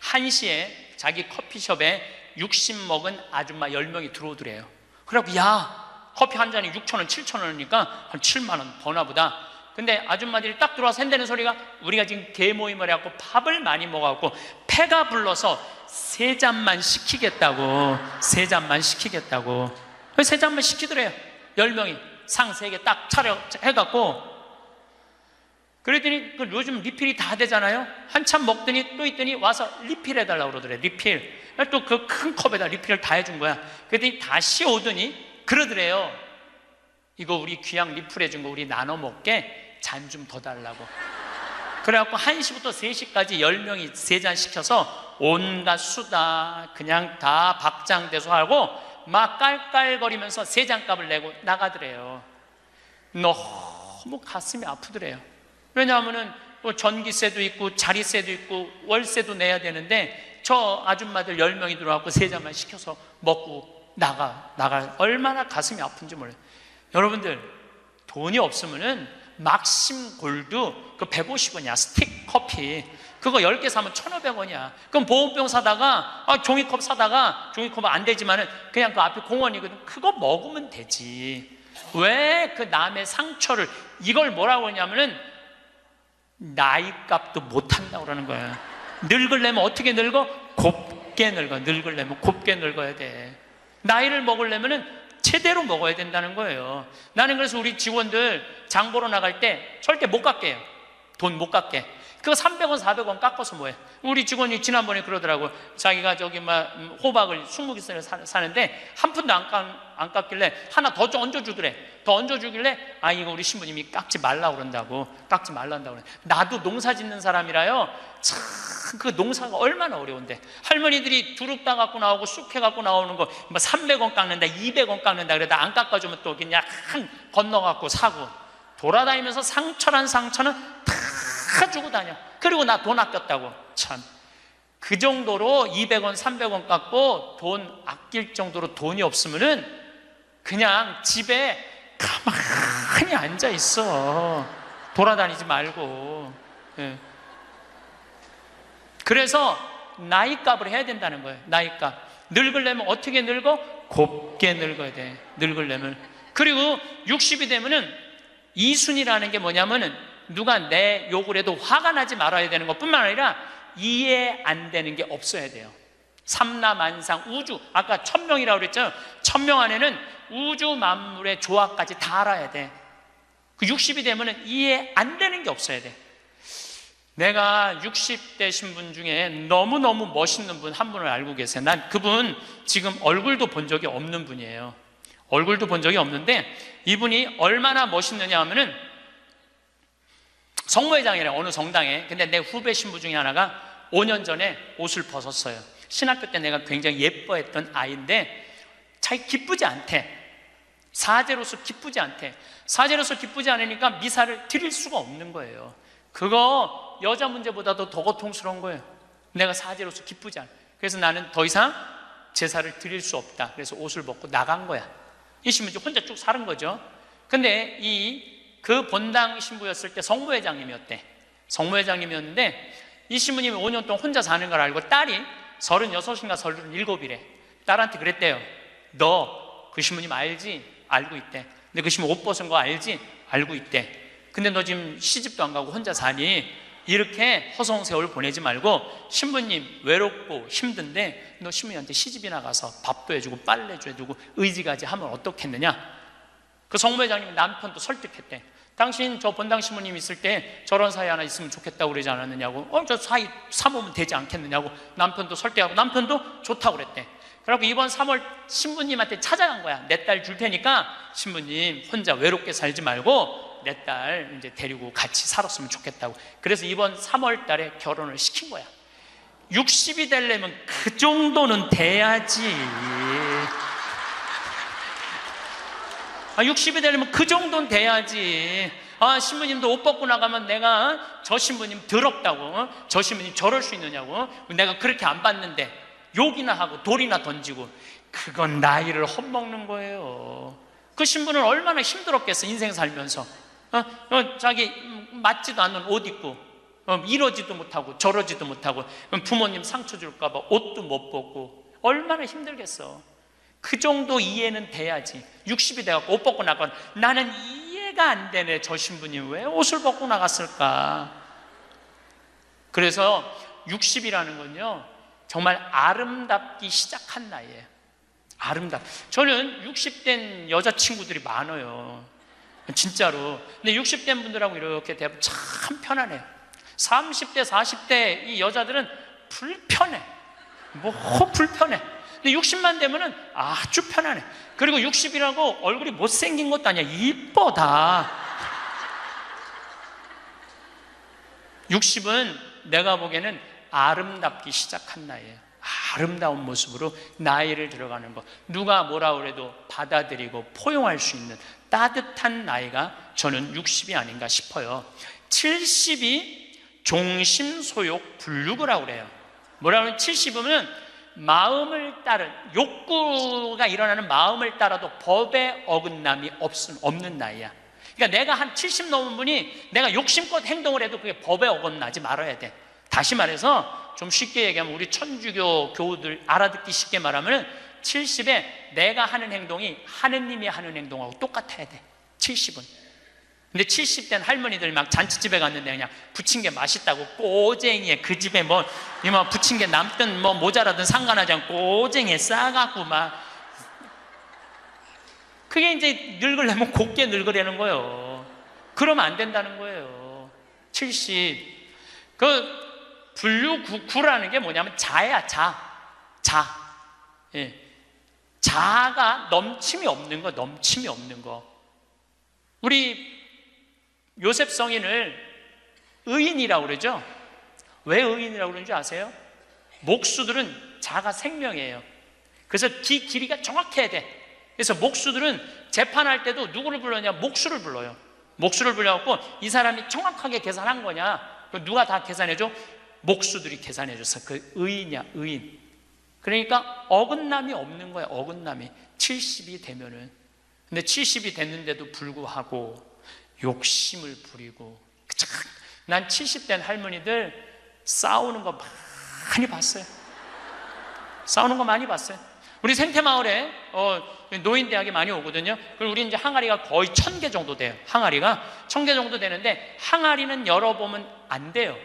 Speaker 1: 1시에 자기 커피숍에 60 먹은 아줌마 10명이 들어오더래요. 그래갖고 야 커피 한 잔이 6,000원 7,000원이니까 한 7만원 버나 보다. 근데 아줌마들이 딱 들어와서 한다는 소리가 우리가 지금 개모임을 해갖고 밥을 많이 먹어갖고 패가 불러서 3잔만 시키겠다고. 3잔만 시키겠다고. 3잔만 시키더래요. 10명이 상 3개 딱 차려 해갖고. 그랬더니 요즘 리필이 다 되잖아요. 한참 먹더니 또 있더니 와서 리필해달라고 그러더래. 리필. 또 그 큰 컵에다 리필을 다 해준 거야. 그랬더니 다시 오더니 그러더래요. 이거 우리 귀양 리필해준 거 우리 나눠 먹게 잔 좀 더 달라고. 그래갖고 1시부터 3시까지 10명이 3잔 시켜서 온갖 수다 그냥 다 박장대소 하고 막 깔깔거리면서 3잔 값을 내고 나가더래요. 너무 가슴이 아프더래요. 왜냐하면은 전기세도 있고 자리세도 있고 월세도 내야 되는데 저 아줌마들 10명이 들어와서 3잔만 시켜서 먹고 나갈 얼마나 가슴이 아픈지 몰라요. 여러분들 돈이 없으면은 막심 골드 그 150원이야 스틱 커피 그거 10개 사면 1,500원이야. 그럼 보온병 사다가 종이컵 사다가 종이컵은 안 되지만은 그냥 그 앞에 공원이거든. 그거 먹으면 되지. 왜 그 남의 상처를 이걸 뭐라고 하냐면은 나이값도 못한다고 그러는 거야. 늙으려면 어떻게 늙어? 곱게 늙어. 늙으려면 곱게 늙어야 돼. 나이를 먹으려면은 제대로 먹어야 된다는 거예요. 나는 그래서 우리 직원들 장 보러 나갈 때 절대 못 갖게 해요. 돈 못 갖게. 그거 300원, 400원 깎아서 뭐해? 우리 직원이 지난번에 그러더라고. 자기가 저기 막 호박을 20개를 사는데 한 푼도 안 깎길래 하나 더 얹어주더래. 더 얹어주길래 아, 이거 우리 신부님이 깎지 말라고 그런다고. 깎지 말란다고 그래. 나도 농사 짓는 사람이라요. 참 그 농사가 얼마나 어려운데. 할머니들이 두릅 따 갖고 나오고 쑥해 갖고 나오는 거 뭐 300원 깎는다, 200원 깎는다 그러다 안 깎아주면 또 그냥 건너 갖고 사고, 돌아다니면서 상처란 상처는 다 주고 다녀. 그리고 나 돈 아꼈다고. 참, 그 정도로 200원, 300원 깎고 돈 아낄 정도로 돈이 없으면은 그냥 집에 가만히 앉아 있어. 돌아다니지 말고. 예. 그래서 나이값을 해야 된다는 거예요. 나이값. 늙으려면 어떻게 늙어? 곱게 늙어야 돼. 늙으려면. 그리고 60이 되면은 이순이라는 게 뭐냐면은 누가 내 욕을 해도 화가 나지 말아야 되는 것뿐만 아니라 이해 안 되는 게 없어야 돼요. 삼라만상 우주, 아까 1000명이라고 그랬죠. 1000명 안에는 우주 만물의 조화까지 다 알아야 돼. 그 60이 되면은 이해 안 되는 게 없어야 돼. 내가 60대 신분 중에 너무너무 멋있는 분 한 분을 알고 계세요. 난 그분 지금 얼굴도 본 적이 없는 분이에요. 얼굴도 본 적이 없는데 이분이 얼마나 멋있느냐 하면은 성모회장이래, 어느 성당에. 근데 내 후배 신부 중에 하나가 5년 전에 옷을 벗었어요. 신학교 때 내가 굉장히 예뻐했던 아이인데 자기 기쁘지 않대. 사제로서 기쁘지 않대. 사제로서 기쁘지 않으니까 미사를 드릴 수가 없는 거예요. 그거 여자 문제보다도 더 고통스러운 거예요. 내가 사제로서 기쁘지 않아. 그래서 나는 더 이상 제사를 드릴 수 없다. 그래서 옷을 벗고 나간 거야. 이 신부님 혼자 쭉 사는 거죠. 근데 그 본당 신부였을 때 성모회장님이었대. 성모회장님이었는데 이 신부님이 5년 동안 혼자 사는 걸 알고 딸이 36인가 37이래. 딸한테 그랬대요. 너 그 신부님 알지? 알고 있대. 근데 그 신부 옷 벗은 거 알지? 알고 있대. 근데 너 지금 시집도 안 가고 혼자 사니? 이렇게 허송세월 보내지 말고 신부님 외롭고 힘든데 너 신부님한테 시집이나 가서 밥도 해주고 빨래도 해주고 의지가지 하면 어떻겠느냐? 그 성모회장님이 남편도 설득했대. 당신 저 본당 신부님 있을 때 저런 사이 하나 있으면 좋겠다고 그러지 않았느냐고. 저 사이 사모면 되지 않겠느냐고 남편도 설득하고 남편도 좋다고 그랬대. 그래갖고 이번 3월 신부님한테 찾아간 거야. 내 딸 줄 테니까 신부님 혼자 외롭게 살지 말고 내 딸 이제 데리고 같이 살았으면 좋겠다고. 그래서 이번 3월 달에 결혼을 시킨 거야. 60이 되려면 그 정도는 돼야지. 60이 되려면 그 정도는 돼야지. 신부님도 옷 벗고 나가면 내가 저 신부님 더럽다고, 저 신부님 저럴 수 있느냐고, 내가 그렇게 안 봤는데 욕이나 하고 돌이나 던지고, 그건 나이를 헛먹는 거예요. 그 신부는 얼마나 힘들었겠어. 인생 살면서 자기 맞지도 않는 옷 입고 이러지도 못하고 저러지도 못하고 부모님 상처 줄까 봐 옷도 못 벗고 얼마나 힘들겠어. 그 정도 이해는 돼야지. 60이 돼갖고 옷 벗고 나가면 나는 이해가 안 되네. 저 신부님 왜 옷을 벗고 나갔을까. 그래서 60이라는 건요 정말 아름답기 시작한 나이에요. 저는 60된 여자친구들이 많아요. 진짜로. 근데 60된 분들하고 이렇게 대하면 참 편안해요. 30대, 40대 이 여자들은 불편해. 불편해. 근데 60만 되면은 아주 편안해. 그리고 60이라고 얼굴이 못생긴 것도 아니야. 이뻐 다. 60은 내가 보기에는 아름답기 시작한 나이에요. 아름다운 모습으로 나이를 들어가는 것. 누가 뭐라 그래도 받아들이고 포용할 수 있는 따뜻한 나이가 저는 60이 아닌가 싶어요. 70이 종심소욕 불육이라고 그래요. 뭐라고 하면 70이면 마음을 따른, 욕구가 일어나는 마음을 따라도 법에 어긋남이 없는 나이야. 그러니까 내가 한 70 넘은 분이 내가 욕심껏 행동을 해도 그게 법에 어긋나지 말아야 돼. 다시 말해서 좀 쉽게 얘기하면 우리 천주교 교우들 알아듣기 쉽게 말하면 70에 내가 하는 행동이 하느님이 하는 행동하고 똑같아야 돼. 70은. 근데 70된 할머니들 막 잔치집에 갔는데 그냥 부친 게 맛있다고 꼬쟁이에 그 집에 뭐 부친 게 남든 뭐 모자라든 상관하지 않고 꼬쟁이에 싸갖고 막 그게 이제 늙으려면 곱게 늙으려는 거예요. 그러면 안 된다는 거예요. 70. 그 분류구라는 게 뭐냐면 자야, 자. 예. 자아가 넘침이 없는 거, 넘침이 없는 거. 우리 요셉 성인을 의인이라고 그러죠? 왜 의인이라고 그러는지 아세요? 목수들은 자가 생명이에요. 그래서 길이가 정확해야 돼. 그래서 목수들은 재판할 때도 누구를 불러냐? 목수를 불러요. 목수를 불러갖고 이 사람이 정확하게 계산한 거냐? 누가 다 계산해줘? 목수들이 계산해줘서 그 의인이야, 의인. 그러니까 어긋남이 없는 거야, 어긋남이. 70이 되면은. 근데 70이 됐는데도 불구하고 욕심을 부리고. 난 70 된 할머니들 싸우는 거 많이 봤어요. 싸우는 거 많이 봤어요. 우리 생태마을에 노인대학이 많이 오거든요. 그리고 우리 이제 항아리가 거의 1000개 정도 돼요. 항아리가 1000개 정도 되는데 항아리는 열어보면 안 돼요.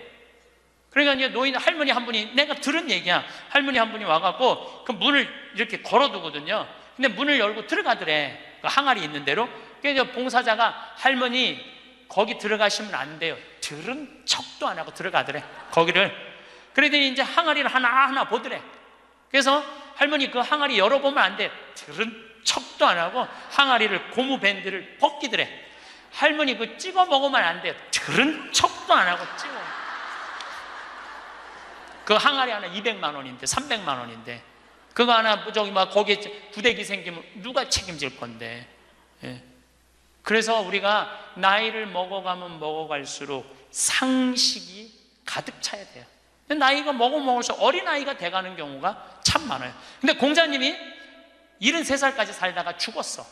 Speaker 1: 그러니까 이제 노인 할머니 한 분이, 내가 들은 얘기야. 할머니 한 분이 와갖고 그 문을 이렇게 걸어두거든요. 근데 문을 열고 들어가더래. 그 항아리 있는 대로. 그래서 봉사자가 할머니 거기 들어가시면 안 돼요. 들은 척도 안 하고 들어가더래. 거기를. 그러더니 이제 항아리를 하나하나 보더래. 그래서 할머니 그 항아리 열어보면 안 돼. 들은 척도 안 하고 항아리를 고무 밴드를 벗기더래. 할머니 그 찍어 먹으면 안 돼. 들은 척도 안 하고 찍어. 그 항아리 하나 200만 원인데 300만 원인데 그거 하나 저기 막 거기에 구데기 생기면 누가 책임질 건데. 예. 그래서 우리가 나이를 먹어가면 먹어갈수록 상식이 가득 차야 돼요. 나이가 먹을수록 어린아이가 돼가는 경우가 참 많아요. 근데 공자님이 73살까지 살다가 죽었어.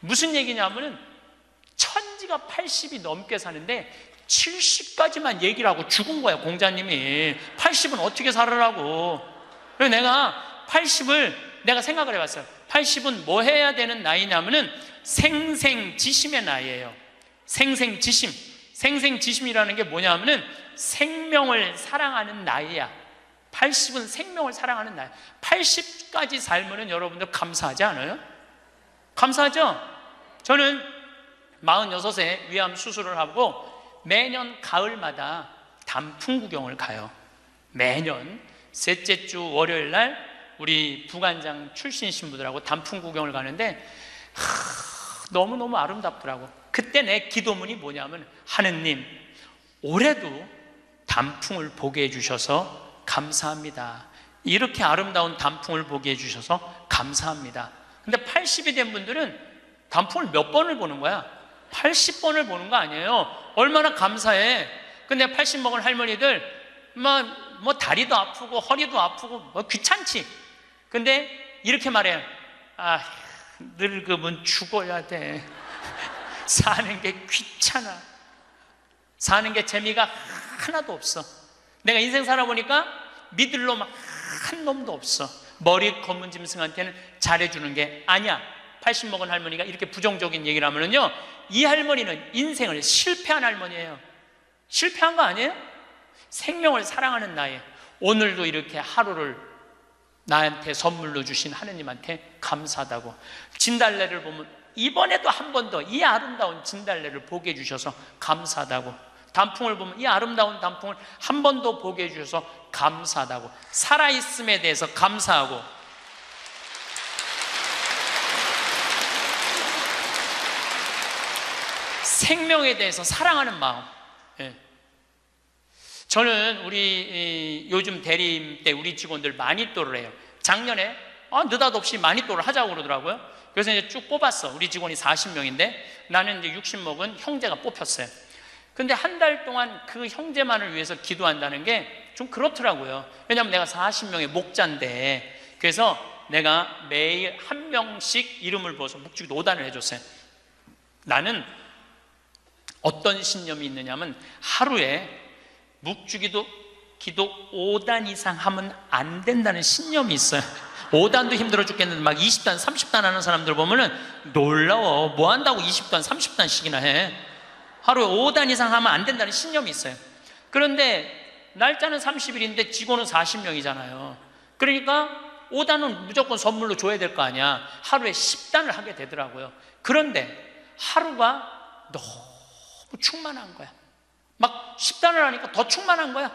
Speaker 1: 무슨 얘기냐면은 천지가 80이 넘게 사는데 70까지만 얘기를 하고 죽은 거야. 공자님이 80은 어떻게 살으라고. 그래서 내가 80을 내가 생각을 해봤어요. 80은 뭐 해야 되는 나이냐면은 생생지심의 나이예요. 생생지심. 생생지심이라는 게 뭐냐면은 생명을 사랑하는 나이야. 80은 생명을 사랑하는 나이. 80까지 살면은 여러분들 감사하지 않아요? 감사하죠? 저는 46세 위암 수술을 하고 매년 가을마다 단풍 구경을 가요. 매년 셋째 주 월요일 날 우리 부관장 출신 신부들하고 단풍 구경을 가는데 너무너무 아름답더라고. 그때 내 기도문이 뭐냐면, 하느님 올해도 단풍을 보게 해주셔서 감사합니다. 이렇게 아름다운 단풍을 보게 해주셔서 감사합니다. 근데 80이 된 분들은 단풍을 몇 번을 보는 거야? 80번을 보는 거 아니에요. 얼마나 감사해. 근데 80 먹은 할머니들 뭐 다리도 아프고 허리도 아프고 뭐 귀찮지. 근데 이렇게 말해요. 아, 늙으면 죽어야 돼. 사는 게 귀찮아. 사는 게 재미가 하나도 없어. 내가 인생 살아보니까 믿을 놈 한 놈도 없어. 머리 검은 짐승한테는 잘해주는 게 아니야. 80 먹은 할머니가 이렇게 부정적인 얘기를 하면은요, 이 할머니는 인생을 실패한 할머니예요. 실패한 거 아니에요? 생명을 사랑하는 나이. 오늘도 이렇게 하루를 나한테 선물로 주신 하느님한테 감사하다고. 진달래를 보면 이번에도 한 번 더 이 아름다운 진달래를 보게 해주셔서 감사하다고. 단풍을 보면 이 아름다운 단풍을 한 번 더 보게 해주셔서 감사하다고. 살아있음에 대해서 감사하고, 생명에 대해서 사랑하는 마음. 예. 저는 우리 요즘 대리임 때 우리 직원들 마니또를 해요. 작년에 느닷없이 마니또를 하자고 그러더라고요. 그래서 이제 쭉 뽑았어. 우리 직원이 40명인데 나는 이제 60 먹은 형제가 뽑혔어요. 근데 한 달 동안 그 형제만을 위해서 기도한다는 게 좀 그렇더라고요. 왜냐하면 내가 40명의 목자인데, 그래서 내가 매일 한 명씩 이름을 부어서 묵주기도 5단을 해줬어요. 나는 어떤 신념이 있느냐면, 하루에 묵주기도 기도 5단 이상 하면 안 된다는 신념이 있어요. 5단도 힘들어 죽겠는데 막 20단 30단 하는 사람들 보면은 놀라워. 뭐 한다고 20단 30단씩이나 해. 하루에 5단 이상 하면 안 된다는 신념이 있어요. 그런데 날짜는 30일인데 직원은 40명이잖아요. 그러니까 5단은 무조건 선물로 줘야 될 거 아니야. 하루에 10단을 하게 되더라고요. 그런데 하루가 너무 충만한 거야. 막 식단을 하니까 더 충만한 거야.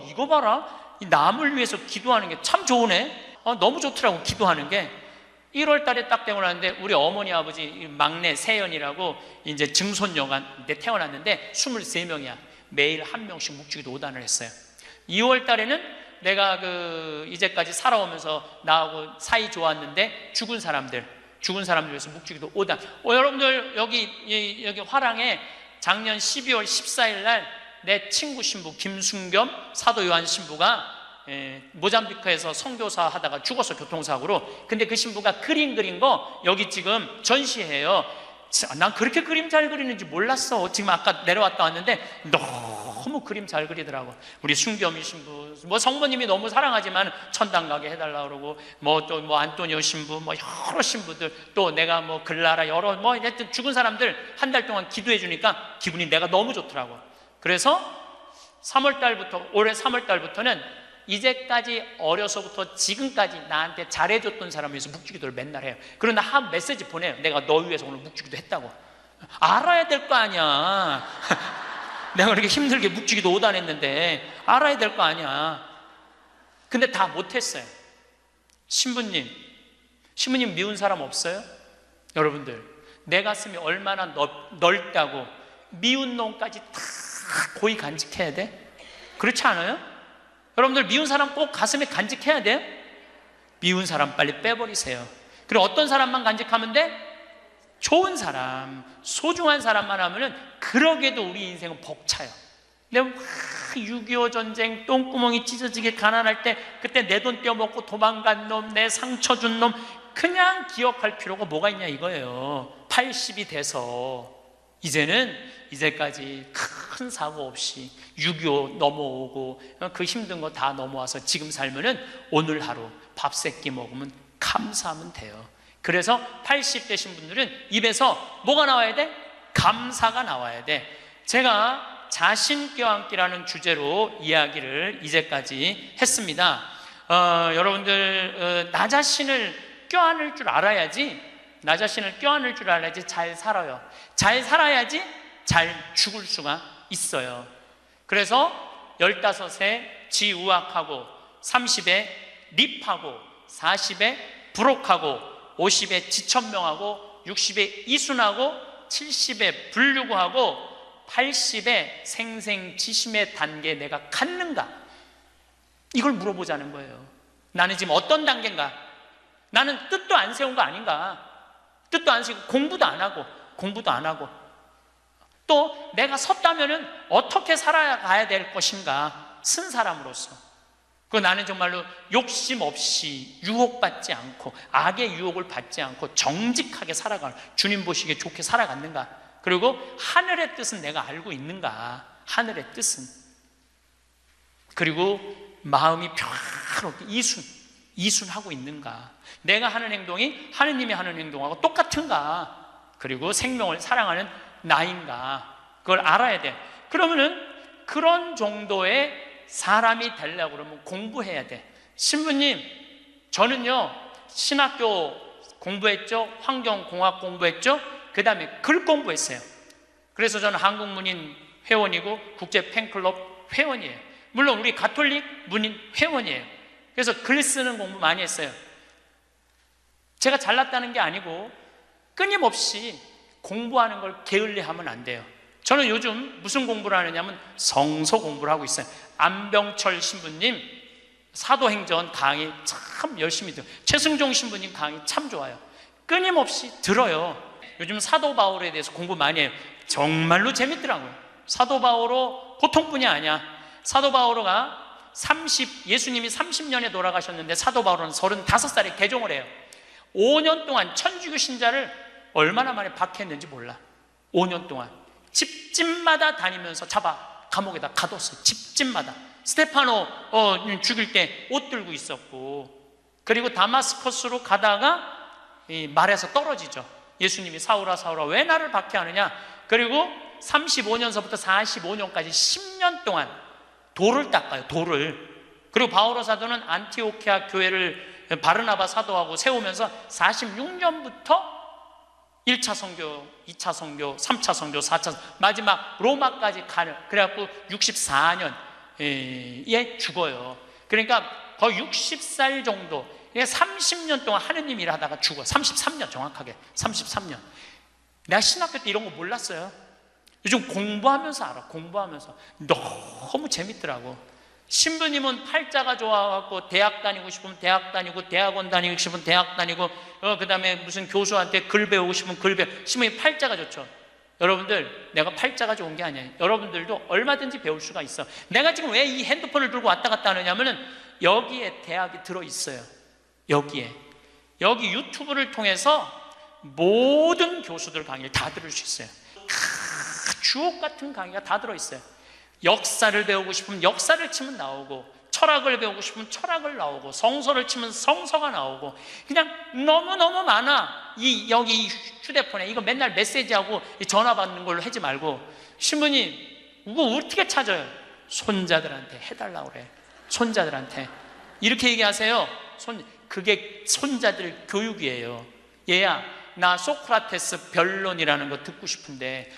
Speaker 1: 이거 봐라. 이 남을 위해서 기도하는 게 참 좋으네. 너무 좋더라고, 기도하는 게. 1월 달에 딱 되고 나는데 우리 어머니 아버지 막내 세연이라고 이제 증손녀가 태어났는데 23명이야. 매일 한 명씩 묵주기도 5단을 했어요. 2월 달에는 내가 이제까지 살아오면서 나하고 사이 좋았는데 죽은 사람들 위해서 묵주기도 5단. 여러분들 여기 화랑에 작년 12월 14일 날 내 친구 신부 김순겸 사도 요한 신부가 모잠비크에서 선교사 하다가 죽었어, 교통사고로. 근데 그 신부가 그림 그린 거 여기 지금 전시해요. 난 그렇게 그림 잘 그리는지 몰랐어. 지금 아까 내려왔다 왔는데 너무 그림 잘 그리더라고. 우리 순겸이 신부, 성모님이 너무 사랑하지만 천당 가게 해달라 그러고, 또 안토니오 신부, 여러 신부들, 또 내가 글라라, 하여튼 죽은 사람들 한 달 동안 기도해 주니까 기분이 내가 너무 좋더라고. 그래서 올해 3월 달부터는 이제까지 어려서부터 지금까지 나한테 잘해줬던 사람을 위해서 묵주기도를 맨날 해요. 그리고 나 한 메시지 보내요. 내가 너 위해서 오늘 묵주기도 했다고. 알아야 될 거 아니야. 내가 그렇게 힘들게 묵주기도 5단 했는데 알아야 될 거 아니야. 근데 다 못했어요. 신부님 미운 사람 없어요? 여러분들, 내 가슴이 얼마나 넓다고 미운 놈까지 다 고이 간직해야 돼? 그렇지 않아요? 여러분들, 미운 사람 꼭 가슴에 간직해야 돼요? 미운 사람 빨리 빼버리세요. 그리고 어떤 사람만 간직하면 돼? 좋은 사람, 소중한 사람만 하면은 그러게도 우리 인생은 벅차요. 내가 6.25 전쟁 똥구멍이 찢어지게 가난할 때 그때 내 돈 떼어먹고 도망간 놈, 내 상처 준 놈 그냥 기억할 필요가 뭐가 있냐 이거예요. 80이 돼서 이제까지 큰 사고 없이 6.25 넘어오고 그 힘든 거 다 넘어와서 지금 살면은 오늘 하루 밥 세 끼 먹으면 감사하면 돼요. 그래서 80 되신 분들은 입에서 뭐가 나와야 돼? 감사가 나와야 돼. 제가 자신 껴안기라는 주제로 이야기를 이제까지 했습니다. 여러분들, 나 자신을 껴안을 줄 알아야지, 잘 살아요. 잘 살아야지 잘 죽을 수가 있어요. 그래서 15에 지우학하고, 30에 립하고, 40에 부록하고, 50에 지천명하고, 60에 이순하고, 70에 불류구하고, 80에 생생지심의 단계에 내가 갔는가? 이걸 물어보자는 거예요. 나는 지금 어떤 단계인가? 나는 뜻도 안 세운 거 아닌가? 뜻도 안 세우고 공부도 안 하고 또 내가 섰다면은 어떻게 살아가야 될 것인가? 쓴 사람으로서. 그 나는 정말로 욕심 없이 유혹받지 않고 악의 유혹을 받지 않고 정직하게 살아가는, 주님 보시기에 좋게 살아갔는가? 그리고 하늘의 뜻은 내가 알고 있는가? 하늘의 뜻은. 그리고 마음이 평화롭게 이순하고 있는가? 내가 하는 행동이 하느님이 하는 행동하고 똑같은가? 그리고 생명을 사랑하는 나인가? 그걸 알아야 돼. 그러면은 그런 정도의 사람이 되려고 그러면 공부해야 돼. 신부님, 저는요 신학교 공부했죠, 환경공학 공부했죠, 그 다음에 글 공부했어요. 그래서 저는 한국문인 회원이고 국제 팬클럽 회원이에요. 물론 우리 가톨릭 문인 회원이에요. 그래서 글 쓰는 공부 많이 했어요. 제가 잘났다는 게 아니고 끊임없이 공부하는 걸 게을리하면 안 돼요. 저는 요즘 무슨 공부를 하느냐면 성서 공부를 하고 있어요. 안병철 신부님 사도행전 강의 참 열심히 들어요. 최승종 신부님 강의 참 좋아요. 끊임없이 들어요. 요즘 사도 바울에 대해서 공부 많이 해요. 정말로 재밌더라고요. 사도 바오로 보통뿐이 아니야. 사도 바오로가 예수님이 30년에 돌아가셨는데 사도 바오로는 35살에 개종을 해요. 5년 동안 천주교 신자를 얼마나 많이 박해했는지 몰라. 5년 동안 집집마다 다니면서 잡아 감옥에다 가뒀어요. 집집마다. 스테파노 죽일 때 옷 들고 있었고, 그리고 다마스커스로 가다가 말에서 떨어지죠. 예수님이 사울아 사울아 왜 나를 박해하느냐. 그리고 35년서부터 45년까지 10년 동안 돌을 닦아요. 돌을. 그리고 바오로 사도는 안티오키아 교회를 바르나바 사도하고 세우면서 46년부터 1차 선교, 2차 선교, 3차 선교, 4차 마지막 로마까지 가는, 그래갖고 64년에 죽어요. 그러니까 거의 60살 정도, 30년 동안 하느님 일 하다가 죽어. 33년 정확하게 33년. 내가 신학교 때 이런 거 몰랐어요. 요즘 공부하면서 알아. 공부하면서 너무 재밌더라고. 신부님은 팔자가 좋아갖고 대학 다니고 싶으면 대학 다니고, 대학원 다니고 싶으면 대학 다니고, 그 다음에 무슨 교수한테 글 배우고 싶으면 글 배우고. 신부님 팔자가 좋죠. 여러분들, 내가 팔자가 좋은 게 아니에요. 여러분들도 얼마든지 배울 수가 있어. 내가 지금 왜 이 핸드폰을 들고 왔다 갔다 하느냐면은 여기에 대학이 들어있어요. 여기에. 여기 유튜브를 통해서 모든 교수들 강의를 다 들을 수 있어요. 주옥 같은 강의가 다 들어있어요. 역사를 배우고 싶으면 역사를 치면 나오고, 철학을 배우고 싶으면 철학을 나오고, 성서를 치면 성서가 나오고, 그냥 너무너무 많아. 여기 휴대폰에 이거 맨날 메시지하고 전화 받는 걸로 하지 말고, 신부님 이거 어떻게 찾아요? 손자들한테 해달라고 그래. 손자들한테 이렇게 얘기하세요. 그게 손자들 교육이에요. 얘야, 나 소크라테스 변론이라는 거 듣고 싶은데,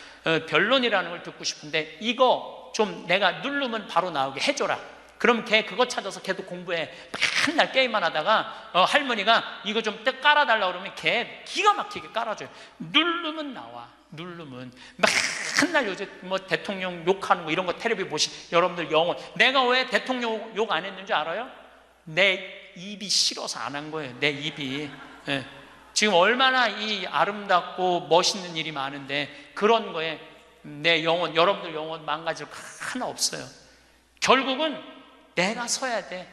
Speaker 1: 변론이라는 걸 듣고 싶은데 이거 좀 내가 누르면 바로 나오게 해줘라. 그럼 걔 그거 찾아서 걔도 공부해. 맨날 게임만 하다가 할머니가 이거 좀 깔아달라고 그러면 걔 기가 막히게 깔아줘요. 누르면 나와. 누르면. 맨날 요즘 뭐 대통령 욕하는 거 이런 거 텔레비 여러분들 영혼. 내가 왜 대통령 욕 안 했는지 알아요? 내 입이 싫어서 안 한 거예요. 내 입이. 예. 지금 얼마나 이 아름답고 멋있는 일이 많은데 그런 거에 내 영혼, 여러분들 영혼 망가질 거 하나 없어요. 결국은 내가 서야 돼.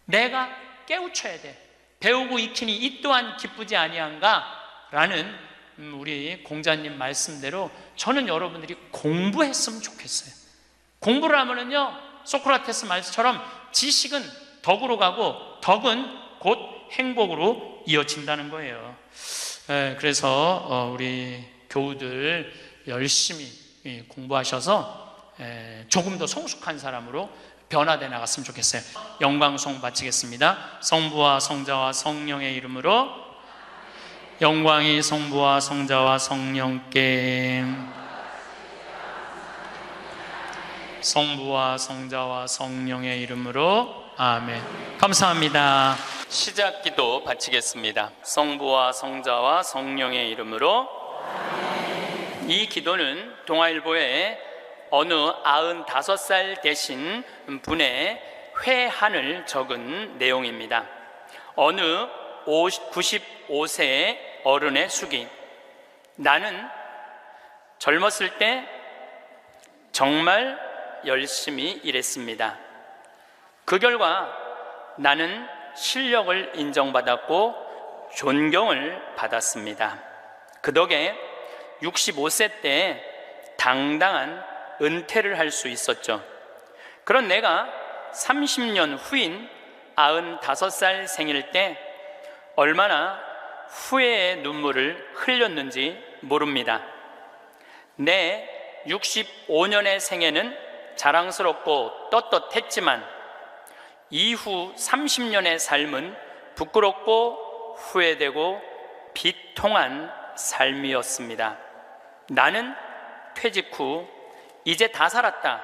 Speaker 1: 내가 깨우쳐야 돼. 배우고 익히니 이 또한 기쁘지 아니한가? 라는 우리 공자님 말씀대로 저는 여러분들이 공부했으면 좋겠어요. 공부를 하면은요, 소크라테스 말씀처럼 지식은 덕으로 가고 덕은 곧 행복으로 이어진다는 거예요. 그래서 우리 교우들 열심히 공부하셔서 조금 더 성숙한 사람으로 변화되어 나갔으면 좋겠어요. 영광송 바치겠습니다. 성부와 성자와 성령의 이름으로. 영광이 성부와 성자와 성령께. 성부와 성자와 성령의 이름으로. 아멘. 감사합니다. 시작 기도 바치겠습니다. 성부와 성자와 성령의 이름으로. 이 기도는 동아일보에 어느 95살 되신 분의 회한을 적은 내용입니다. 어느 95세의 어른의 수기. 나는 젊었을 때 정말 열심히 일했습니다. 그 결과 나는 실력을 인정받았고 존경을 받았습니다. 그 덕에 65세 때 당당한 은퇴를 할 수 있었죠. 그런 내가 30년 후인 95살 생일 때 얼마나 후회의 눈물을 흘렸는지 모릅니다. 내 65년의 생애는 자랑스럽고 떳떳했지만 이후 30년의 삶은 부끄럽고 후회되고 비통한 삶이었습니다. 나는 퇴직 후 이제 다 살았다.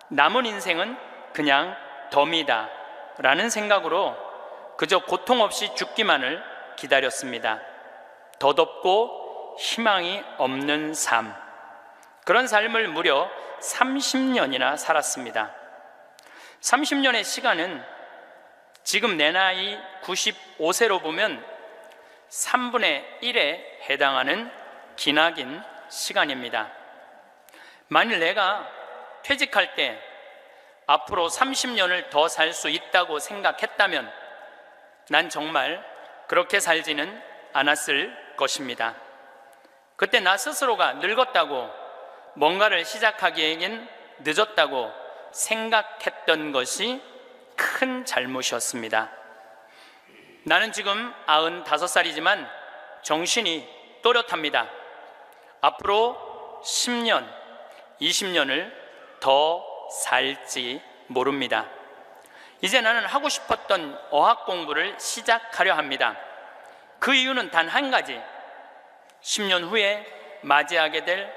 Speaker 1: 남은 인생은 그냥 덤이다 라는 생각으로 그저 고통 없이 죽기만을 기다렸습니다. 덧없고 희망이 없는 삶, 그런 삶을 무려 30년이나 살았습니다. 30년의 시간은 지금 내 나이 95세로 보면 3분의 1에 해당하는 기나긴 시간입니다. 만일 내가 퇴직할 때 앞으로 30년을 더 살 수 있다고 생각했다면 난 정말 그렇게 살지는 않았을 것입니다. 그때 나 스스로가 늙었다고, 뭔가를 시작하기에는 늦었다고 생각했던 것이 큰 잘못이었습니다. 나는 지금 95살이지만 정신이 또렷합니다. 앞으로 10년, 20년을 더 살지 모릅니다. 이제 나는 하고 싶었던 어학 공부를 시작하려 합니다. 그 이유는 단 한 가지, 10년 후에 맞이하게 될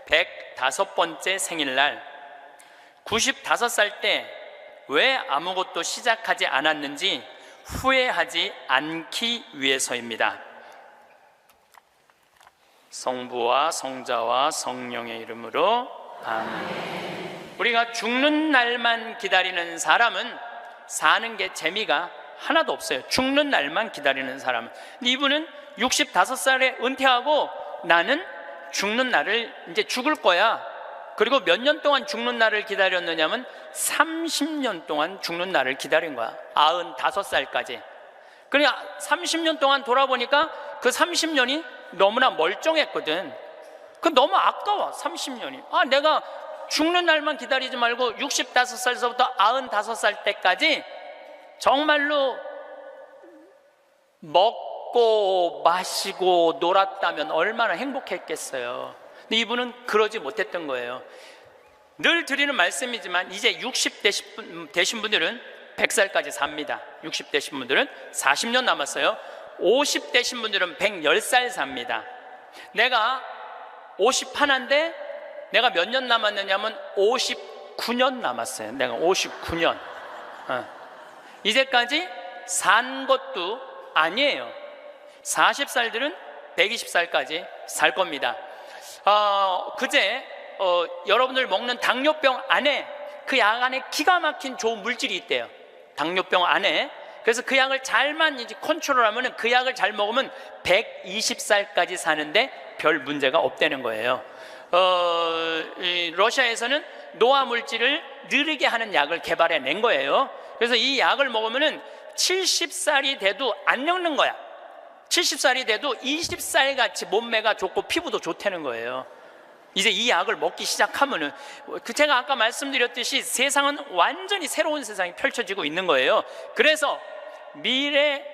Speaker 1: 105번째 생일날, 95살 때 왜 아무것도 시작하지 않았는지 후회하지 않기 위해서입니다. 성부와 성자와 성령의 이름으로 아멘. 우리가 죽는 날만 기다리는 사람은 사는 게 재미가 하나도 없어요. 죽는 날만 기다리는 사람은. 이분은 65살에 은퇴하고 나는 죽는 날을 이제 죽을 거야. 그리고 몇 년 동안 죽는 날을 기다렸느냐면 30년 동안 죽는 날을 기다린 거야. 95살까지. 그러니까 30년 동안 돌아보니까 그 30년이 너무나 멀쩡했거든. 그 너무 아까워. 30년이. 내가 죽는 날만 기다리지 말고 65살서부터 95살 때까지 정말로 먹고 마시고 놀았다면 얼마나 행복했겠어요. 근데 이분은 그러지 못했던 거예요. 늘 드리는 말씀이지만 이제 60 되신 분들은 100살까지 삽니다. 60 되신 분들은 40년 남았어요. 50 되신 분들은 110살 삽니다. 내가 51인데 내가 몇 년 남았느냐면 59년 남았어요. 내가 59년. 이제까지 산 것도 아니에요. 40살들은 120살까지 살 겁니다. 그제 여러분들 먹는 당뇨병 안에, 그 약 안에 기가 막힌 좋은 물질이 있대요. 당뇨병 안에. 그래서 그 약을 잘만 이제 컨트롤하면, 그 약을 잘 먹으면 120살까지 사는데 별 문제가 없다는 거예요. 러시아에서는 노화 물질을 느리게 하는 약을 개발해 낸 거예요. 그래서 이 약을 먹으면 70살이 돼도 안 늙는 거야. 70살이 돼도 20살 같이 몸매가 좋고 피부도 좋다는 거예요. 이제 이 약을 먹기 시작하면은, 제가 아까 말씀드렸듯이 세상은 완전히 새로운 세상이 펼쳐지고 있는 거예요. 그래서 미래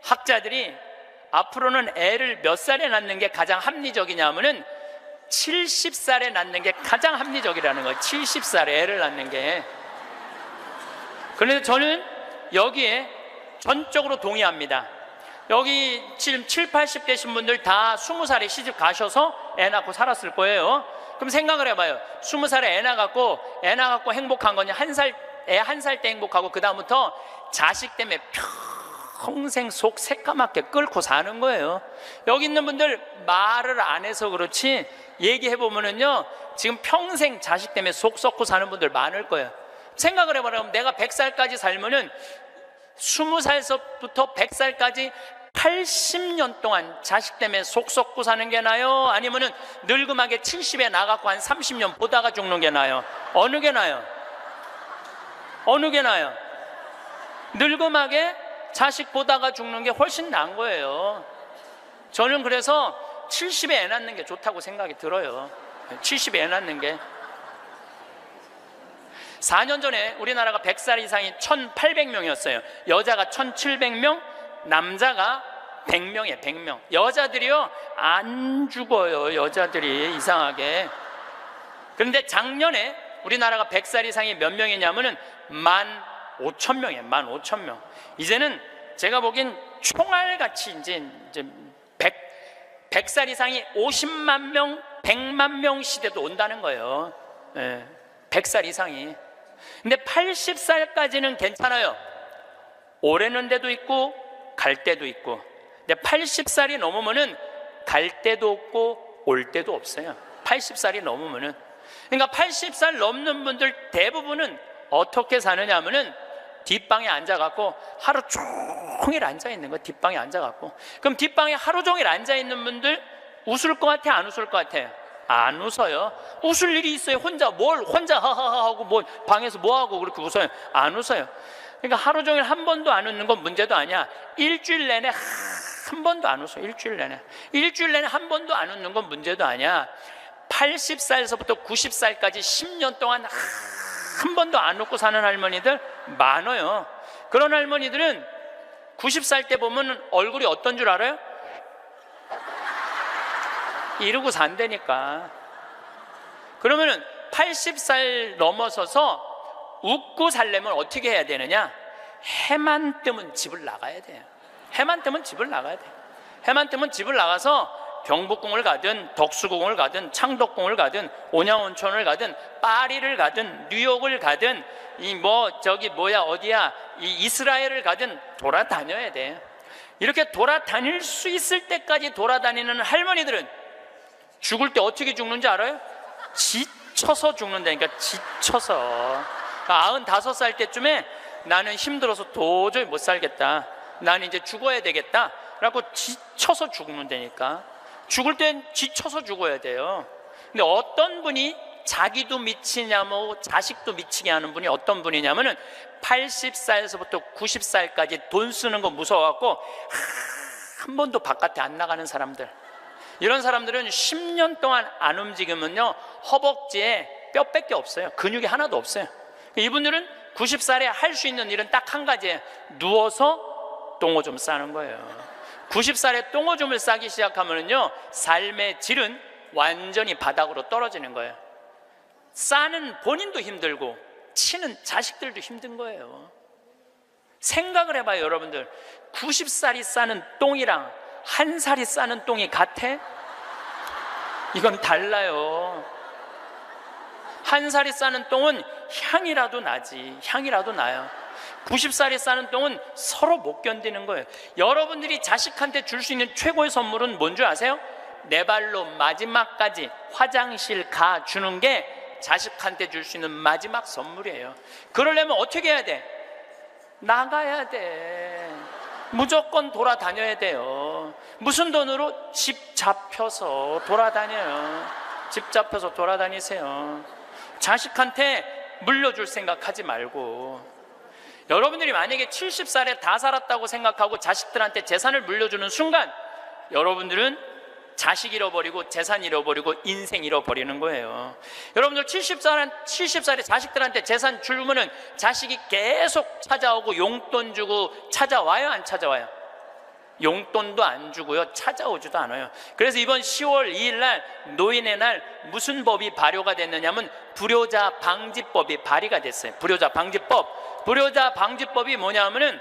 Speaker 1: 학자들이 앞으로는 애를 몇 살에 낳는 게 가장 합리적이냐면은 70살에 낳는 게 가장 합리적이라는 거예요. 70살에 애를 낳는 게. 그런데 저는 여기에 전적으로 동의합니다. 여기 지금 7, 80 되신 분들 다 20살에 시집 가셔서 애 낳고 살았을 거예요. 그럼 생각을 해봐요. 20살에 애 낳고 행복한 거냐? 애 한 살 때 행복하고 그 다음부터 자식 때문에 평생 속 새까맣게 끓고 사는 거예요. 여기 있는 분들 말을 안 해서 그렇지 얘기해보면은요, 지금 평생 자식 때문에 속 썩고 사는 분들 많을 거예요. 생각을 해봐요. 내가 100살까지 살면은 20살부터 100살까지 80년 동안 자식 때문에 속 썩고 사는 게 나아요? 아니면은 늙음하게 70에 나가고 한 30년 보다가 죽는 게 나아요? 어느 게 나아요? 어느 게 나아요? 늙음하게 자식 보다가 죽는 게 훨씬 나은 거예요. 저는 그래서 70에 애 낳는 게 좋다고 생각이 들어요. 70에 애 낳는 게. 4년 전에 우리나라가 100살 이상이 1,800명이었어요. 여자가 1,700명, 남자가 100명이에요. 100명. 여자들이요 안 죽어요. 여자들이 이상하게. 그런데 작년에 우리나라가 100살 이상이 몇 명이냐면은 15,000명이에요. 15,000명. 이제는 제가 보기엔 총알같이 이제 100살 이상이 50만 명, 100만 명 시대도 온다는 거예요. 100살 이상이. 근데 80살까지는 괜찮아요. 오래는 데도 있고 갈 때도 있고. 근데 80살이 넘으면은 갈 데도 없고 올 데도 없어요. 80살이 넘으면은. 그러니까 80살 넘는 분들 대부분은 어떻게 사느냐 하면은 뒷방에 앉아갖고 하루 종일 앉아있는 거. 뒷방에 앉아갖고. 그럼 뒷방에 하루 종일 앉아있는 분들 웃을 것 같아? 안 웃을 것 같아요? 안 웃어요. 웃을 일이 있어요? 혼자 하하하 하고 뭐 방에서 뭐 하고 그렇게 웃어요? 안 웃어요. 그러니까 하루 종일 한 번도 안 웃는 건 문제도 아니야. 일주일 내내 한 번도 안 웃어. 일주일 내내 한 번도 안 웃는 건 문제도 아니야. 80살에서부터 90살까지 10년 동안 한 번도 안 웃고 사는 할머니들 많아요. 그런 할머니들은 90살 때 보면 얼굴이 어떤 줄 알아요? 이러고 산다니까. 그러면은 80살 넘어서서 웃고 살려면 어떻게 해야 되느냐? 해만 뜨면 집을 나가야 돼요. 해만 뜨면 집을 나가야 돼요. 해만 뜨면 집을 나가서 경복궁을 가든 덕수궁을 가든 창덕궁을 가든 온양온천을 가든 파리를 가든 뉴욕을 가든 어디야 이 이스라엘을 가든 돌아다녀야 돼. 이렇게 돌아다닐 수 있을 때까지 돌아다니는 할머니들은 죽을 때 어떻게 죽는지 알아요? 지쳐서 죽는다니까. 지쳐서. 95살 때쯤에 나는 힘들어서 도저히 못 살겠다, 나는 이제 죽어야 되겠다 라고 지쳐서 죽는다니까. 죽을 땐 지쳐서 죽어야 돼요. 근데 어떤 분이 자기도 미치냐면 자식도 미치게 하는 분이 어떤 분이냐면은 80살에서부터 90살까지 돈 쓰는 거 무서워갖고 한 번도 바깥에 안 나가는 사람들. 이런 사람들은 10년 동안 안 움직이면요 허벅지에 뼈밖에 없어요. 근육이 하나도 없어요. 이분들은 90살에 할 수 있는 일은 딱 한 가지예요. 누워서 똥오줌 싸는 거예요. 90살에 똥오줌을 싸기 시작하면요 삶의 질은 완전히 바닥으로 떨어지는 거예요. 싸는 본인도 힘들고 치는 자식들도 힘든 거예요. 생각을 해봐요. 여러분들 90살이 싸는 똥이랑 1살이 싸는 똥이 같아? 이건 달라요. 1살이 싸는 똥은 향이라도 나지. 향이라도 나요. 90살이 싸는 똥은 서로 못 견디는 거예요. 여러분들이 자식한테 줄 수 있는 최고의 선물은 뭔 줄 아세요? 내 발로 마지막까지 화장실 가 주는 게 자식한테 줄 수 있는 마지막 선물이에요. 그러려면 어떻게 해야 돼? 나가야 돼. 무조건 돌아다녀야 돼요. 무슨 돈으로? 집 잡혀서 돌아다녀요. 집 잡혀서 돌아다니세요. 자식한테 물려줄 생각하지 말고. 여러분들이 만약에 70살에 다 살았다고 생각하고 자식들한테 재산을 물려주는 순간 여러분들은 자식 잃어버리고 재산 잃어버리고 인생 잃어버리는 거예요. 여러분들 70살에 자식들한테 재산 주면은 자식이 계속 찾아오고 용돈 주고 찾아와요, 안 찾아와요? 용돈도 안 주고요, 찾아오지도 않아요. 그래서 이번 10월 2일 날 노인의 날 무슨 법이 발효가 됐느냐면 불효자 방지법이 발의가 됐어요. 불효자 방지법. 불효자 방지법이 뭐냐면은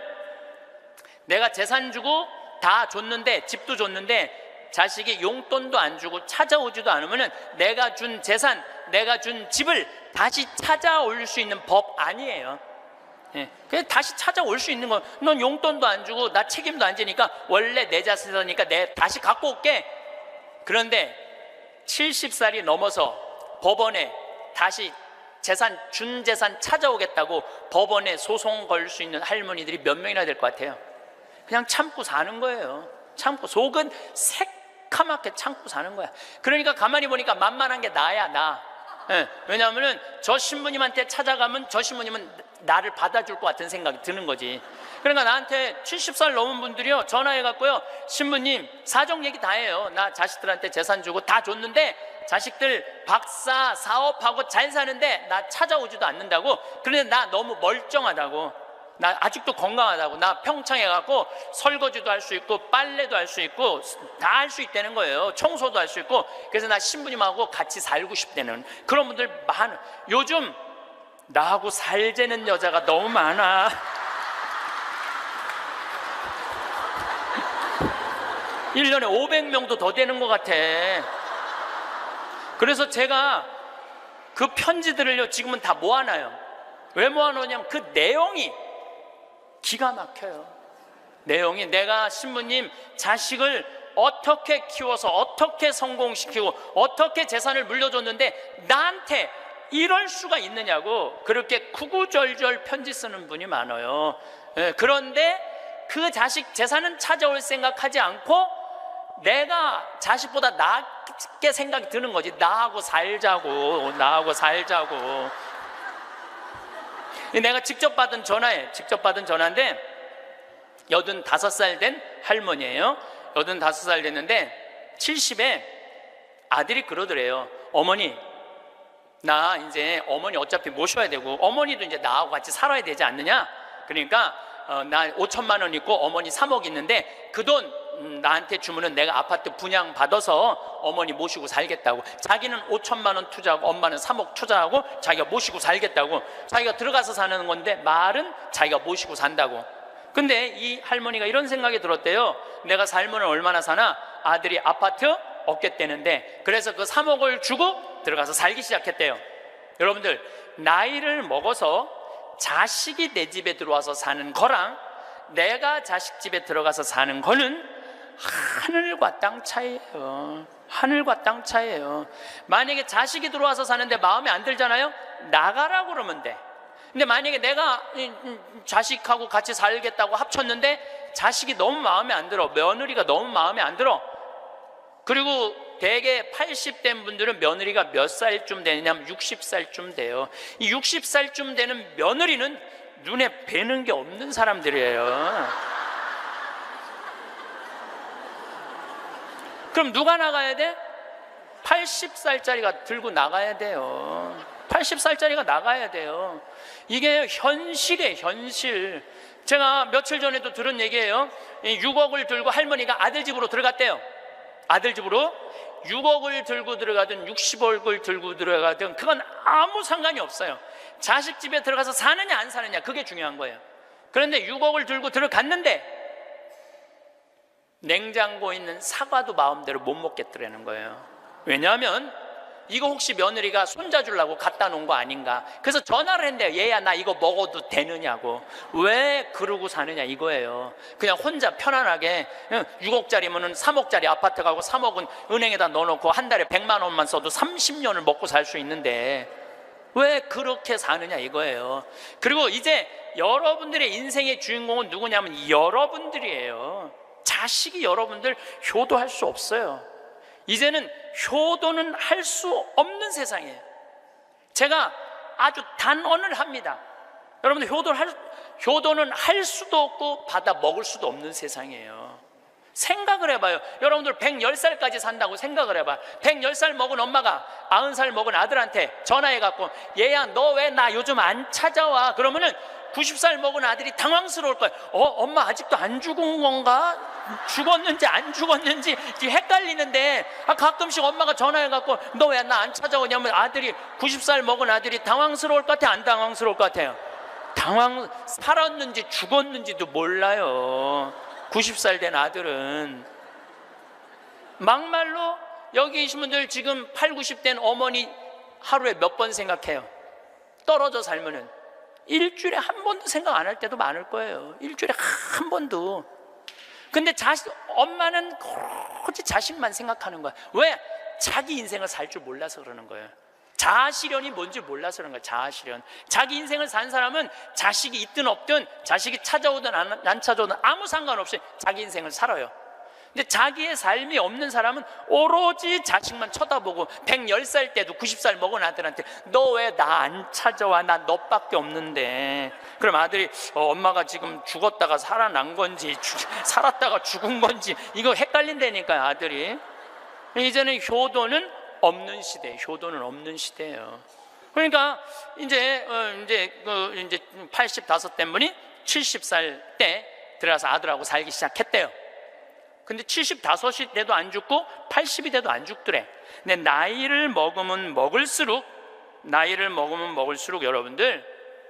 Speaker 1: 내가 재산 주고 다 줬는데, 집도 줬는데 자식이 용돈도 안 주고 찾아오지도 않으면은 내가 준 재산, 내가 준 집을 다시 찾아올 수 있는 법 아니에요. 예, 그냥 다시 찾아올 수 있는 건, 넌 용돈도 안 주고 나 책임도 안 지니까 원래 내 자산이니까 내 다시 갖고 올게. 그런데 70살이 넘어서 법원에 다시 준 재산 찾아오겠다고 법원에 소송 걸 수 있는 할머니들이 몇 명이나 될 것 같아요? 그냥 참고 사는 거예요. 참고, 속은 새카맣게 참고 사는 거야. 그러니까 가만히 보니까 만만한 게 나야, 나. 예, 왜냐하면 저 신부님한테 찾아가면 저 신부님은 나를 받아줄 것 같은 생각이 드는 거지. 그러니까 나한테 70살 넘은 분들이요 전화해갖고요, 신부님 사정 얘기 다 해요. 나 자식들한테 재산 주고 다 줬는데 자식들 박사 사업하고 잘 사는데 나 찾아오지도 않는다고. 그런데 나 너무 멀쩡하다고, 나 아직도 건강하다고, 나 평창해갖고 설거지도 할 수 있고 빨래도 할 수 있고 다 할 수 있다는 거예요. 청소도 할 수 있고. 그래서 나 신부님하고 같이 살고 싶다는 그런 분들 많아. 요즘 나하고 살자는 여자가 너무 많아. 1년에 500명도 더 되는 것 같아. 그래서 제가 그 편지들을요 지금은 다 모아놔요. 왜 모아놓냐면 그 내용이 기가 막혀요. 내용이, 내가 신부님 자식을 어떻게 키워서 어떻게 성공시키고 어떻게 재산을 물려줬는데 나한테 이럴 수가 있느냐고 그렇게 구구절절 편지 쓰는 분이 많아요. 그런데 그 자식 재산은 찾아올 생각하지 않고 내가 자식보다 낫게 생각이 드는 거지. 나하고 살자고. 내가 직접 받은 전화인데 85살 된 할머니예요. 85살 됐는데 70에 아들이 그러더래요. 어머니, 나 이제 어머니 어차피 모셔야 되고 어머니도 이제 나하고 같이 살아야 되지 않느냐. 그러니까 나 5천만 원 있고 어머니 3억 있는데 그 돈 나한테 주면은 내가 아파트 분양 받아서 어머니 모시고 살겠다고. 자기는 5천만 원 투자하고 엄마는 3억 투자하고 자기가 모시고 살겠다고. 자기가 들어가서 사는 건데 말은 자기가 모시고 산다고. 근데 이 할머니가 이런 생각이 들었대요. 내가 살면 얼마나 사나? 아들이 아파트 얻겠다는데, 그래서 그 3억을 주고 들어가서 살기 시작했대요. 여러분들, 나이를 먹어서 자식이 내 집에 들어와서 사는 거랑 내가 자식 집에 들어가서 사는 거는 하늘과 땅 차이예요. 하늘과 땅 차이예요. 만약에 자식이 들어와서 사는데 마음에 안 들잖아요? 나가라고 그러면 돼. 근데 만약에 내가 자식하고 같이 살겠다고 합쳤는데 자식이 너무 마음에 안 들어, 며느리가 너무 마음에 안 들어, 그리고 대개 80된 분들은 며느리가 몇 살쯤 되냐면 60살쯤 돼요. 이 60살쯤 되는 며느리는 눈에 뵈는 게 없는 사람들이에요. 그럼 누가 나가야 돼? 80살짜리가 들고 나가야 돼요. 80살짜리가 나가야 돼요. 이게 현실이에요, 현실. 제가 며칠 전에도 들은 얘기예요. 6억을 들고 할머니가 아들 집으로 들어갔대요. 아들 집으로 6억을 들고 들어가든 60억을 들고 들어가든 그건 아무 상관이 없어요. 자식 집에 들어가서 사느냐 안 사느냐, 그게 중요한 거예요. 그런데 6억을 들고 들어갔는데 냉장고에 있는 사과도 마음대로 못 먹겠더라는 거예요. 왜냐하면 이거 혹시 며느리가 손자 주려고 갖다 놓은 거 아닌가. 그래서 전화를 했는데요. 얘야, 나 이거 먹어도 되느냐고. 왜 그러고 사느냐 이거예요. 그냥 혼자 편안하게 6억짜리면 3억짜리 아파트 가고 3억은 은행에다 넣어놓고 한 달에 100만 원만 써도 30년을 먹고 살 수 있는데 왜 그렇게 사느냐 이거예요. 그리고 이제 여러분들의 인생의 주인공은 누구냐면 여러분들이에요. 자식이 여러분들 효도할 수 없어요. 이제는 효도는 할 수 없는 세상이에요. 제가 아주 단언을 합니다. 여러분들, 효도는 할 수도 없고 받아 먹을 수도 없는 세상이에요. 생각을 해봐요. 여러분들 110살까지 산다고 생각을 해봐요. 110살 먹은 엄마가 90살 먹은 아들한테 전화해갖고 얘야, 너 왜 나 요즘 안 찾아와? 그러면은 90살 먹은 아들이 당황스러울 거예요. 엄마 아직도 안 죽은 건가? 죽었는지 안 죽었는지 헷갈리는데, 가끔씩 엄마가 전화해갖고 너 왜 나 안 찾아오냐면 아들이 90살 먹은 아들이 당황스러울 것 같아요, 안 당황스러울 것 같아요? 살았는지 죽었는지도 몰라요. 90살 된 아들은. 막말로 여기 계신 분들 지금 8, 90된 어머니 하루에 몇 번 생각해요? 떨어져 살면은 일주일에 한 번도 생각 안 할 때도 많을 거예요. 일주일에 한 번도. 근데 엄마는 오로지 자식만 생각하는 거야. 왜? 자기 인생을 살 줄 몰라서 그러는 거예요. 자아실현이 뭔지 몰라서 그런 거예요. 자아실현. 자기 인생을 산 사람은 자식이 있든 없든, 자식이 찾아오든 안 찾아오든 아무 상관없이 자기 인생을 살아요. 근데 자기의 삶이 없는 사람은 오로지 자식만 쳐다보고 110살 때도 90살 먹은 아들한테 너 왜 나 안 찾아와? 나 너밖에 없는데. 그럼 아들이 엄마가 지금 죽었다가 살아난 건지 살았다가 죽은 건지 이거 헷갈린다니까요, 아들이. 이제는 효도는 없는 시대, 효도는 없는 시대예요. 그러니까 이제 85된 분이 70살 때 들어가서 아들하고 살기 시작했대요. 근데 75이 돼도 안 죽고 80이 돼도 안 죽더래. 근데 나이를 먹으면 먹을수록 여러분들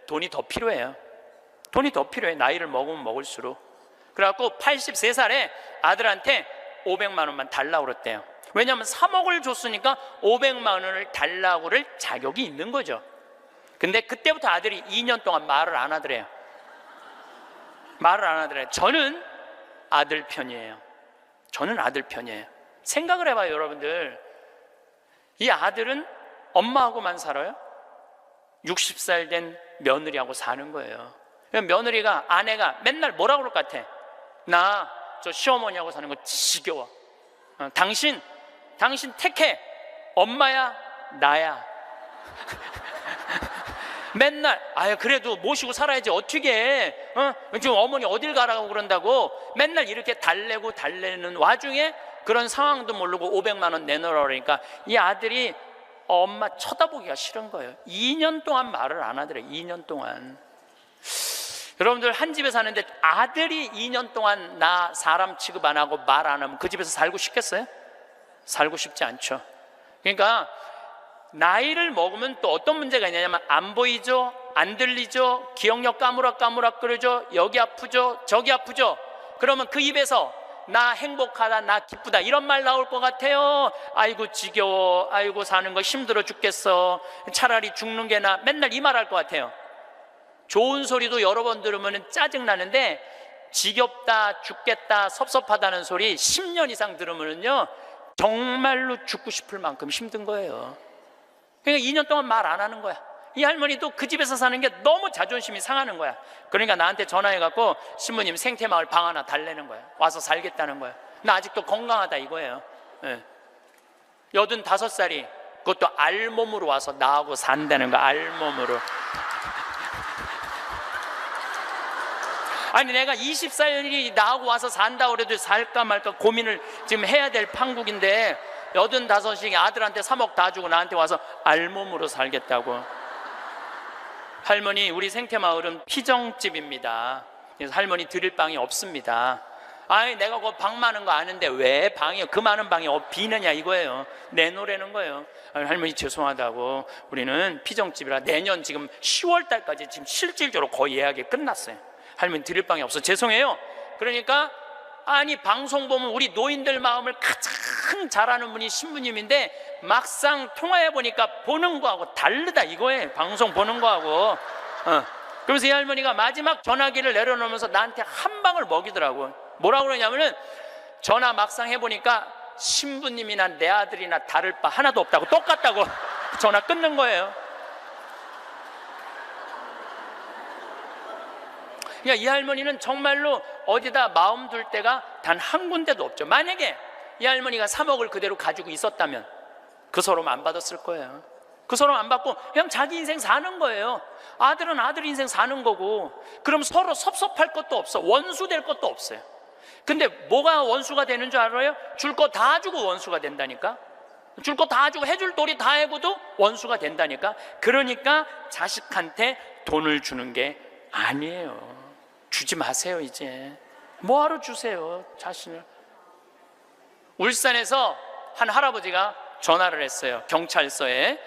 Speaker 1: 돈이 더 필요해요. 돈이 더 필요해. 나이를 먹으면 먹을수록. 그래갖고 83살에 아들한테 500만 원만 달라고 그랬대요. 왜냐하면 3억을 줬으니까 500만 원을 달라고 그럴 자격이 있는 거죠. 근데 그때부터 아들이 2년 동안 말을 안 하더래요. 말을 안 하더래요. 저는 아들 편이에요. 생각을 해봐요, 여러분들. 이 아들은 엄마하고만 살아요? 60살 된 며느리하고 사는 거예요. 며느리가, 아내가 맨날 뭐라고 그럴 것 같아? 나 저 시어머니하고 사는 거 지겨워. 당신 택해. 엄마야, 나야. 맨날 그래도 모시고 살아야지 어떻게 해? 지금 어머니 어딜 가라고 그런다고 맨날 이렇게 달래는 와중에 그런 상황도 모르고 500만 원 내놓으라 그러니까 이 아들이 엄마 쳐다보기가 싫은 거예요. 2년 동안 말을 안 하더래. 2년 동안. 여러분들, 한 집에 사는데 아들이 2년 동안 나 사람 취급 안 하고 말 안 하면 그 집에서 살고 싶겠어요? 살고 싶지 않죠. 그러니까 나이를 먹으면 또 어떤 문제가 있냐면 안 보이죠, 안 들리죠, 기억력 까무락까무락 거리죠, 여기 아프죠, 저기 아프죠. 그러면 그 입에서 나 행복하다, 나 기쁘다 이런 말 나올 것 같아요? 아이고 지겨워, 아이고 사는 거 힘들어 죽겠어, 차라리 죽는 게 나, 맨날 이 말 할 것 같아요. 좋은 소리도 여러 번 들으면 짜증나는데 지겹다, 죽겠다, 섭섭하다는 소리 10년 이상 들으면요 정말로 죽고 싶을 만큼 힘든 거예요. 그러니까 2년 동안 말 안 하는 거야. 이 할머니도 그 집에서 사는 게 너무 자존심이 상하는 거야. 그러니까 나한테 전화해갖고 신부님 생태마을 방 하나 달래는 거야. 와서 살겠다는 거야. 나 아직도 건강하다 이거예요. 85살이 그것도 알몸으로 와서 나하고 산다는 거야. 알몸으로. 아니 내가 20살이 나하고 와서 산다고 그래도 살까 말까 고민을 지금 해야 될 판국인데 85이 아들한테 3억 다 주고 나한테 와서 알몸으로 살겠다고. 할머니, 우리 생태마을은 피정집입니다. 그래서 할머니 드릴 방이 없습니다. 아니 내가 그 방 많은 거 아는데 왜 방이 그 많은 방이 비느냐 이거예요. 내놓으라는 거예요. 아니, 할머니 죄송하다고, 우리는 피정집이라 내년 지금 10월 달까지 지금 실질적으로 거의 예약이 끝났어요. 할머니 드릴 방이 없어, 죄송해요. 그러니까 아니 방송 보면 우리 노인들 마음을 가장 잘하는 분이 신부님인데 막상 통화해 보니까 보는 거하고 다르다 이거예요. 방송 보는 거하고. 그러면서 이 할머니가 마지막 전화기를 내려놓으면서 나한테 한 방을 먹이더라고. 뭐라고 그러냐면은 전화 막상 해보니까 신부님이나 내 아들이나 다를 바 하나도 없다고, 똑같다고 전화 끊는 거예요. 그러니까 이 할머니는 정말로 어디다 마음 둘 데가 단 한 군데도 없죠. 만약에 이 할머니가 3억을 그대로 가지고 있었다면 그 서름 안 받았을 거예요. 그 서름 안 받고 그냥 자기 인생 사는 거예요. 아들은 아들 인생 사는 거고. 그럼 서로 섭섭할 것도 없어. 원수 될 것도 없어요. 근데 뭐가 원수가 되는 줄 알아요? 줄 거 다 주고 원수가 된다니까. 줄 거 다 주고 해줄 도리 다 해고도 원수가 된다니까. 그러니까 자식한테 돈을 주는 게 아니에요. 주지 마세요. 이제 뭐하러 주세요, 자신을. 울산에서 한 할아버지가 전화를 했어요. 경찰서에.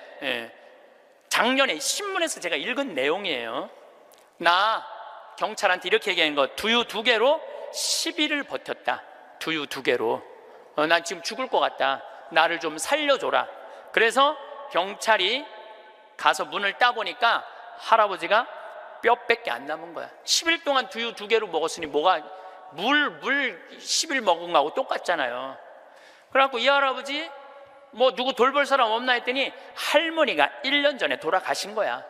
Speaker 1: 작년에 신문에서 제가 읽은 내용이에요. 나 경찰한테 이렇게 얘기한 거, 두유 2개로 10일을 버텼다. 두유 2개로. 난 지금 죽을 것 같다. 나를 좀 살려줘라. 그래서 경찰이 가서 문을 따보니까 할아버지가 뼈밖에 안 남은 거야. 10일 동안 두유 2개로 먹었으니 뭐가 물 10일 먹은 거하고 똑같잖아요. 그래갖고 이 할아버지 뭐 누구 돌볼 사람 없나 했더니 할머니가 1년 전에 돌아가신 거야.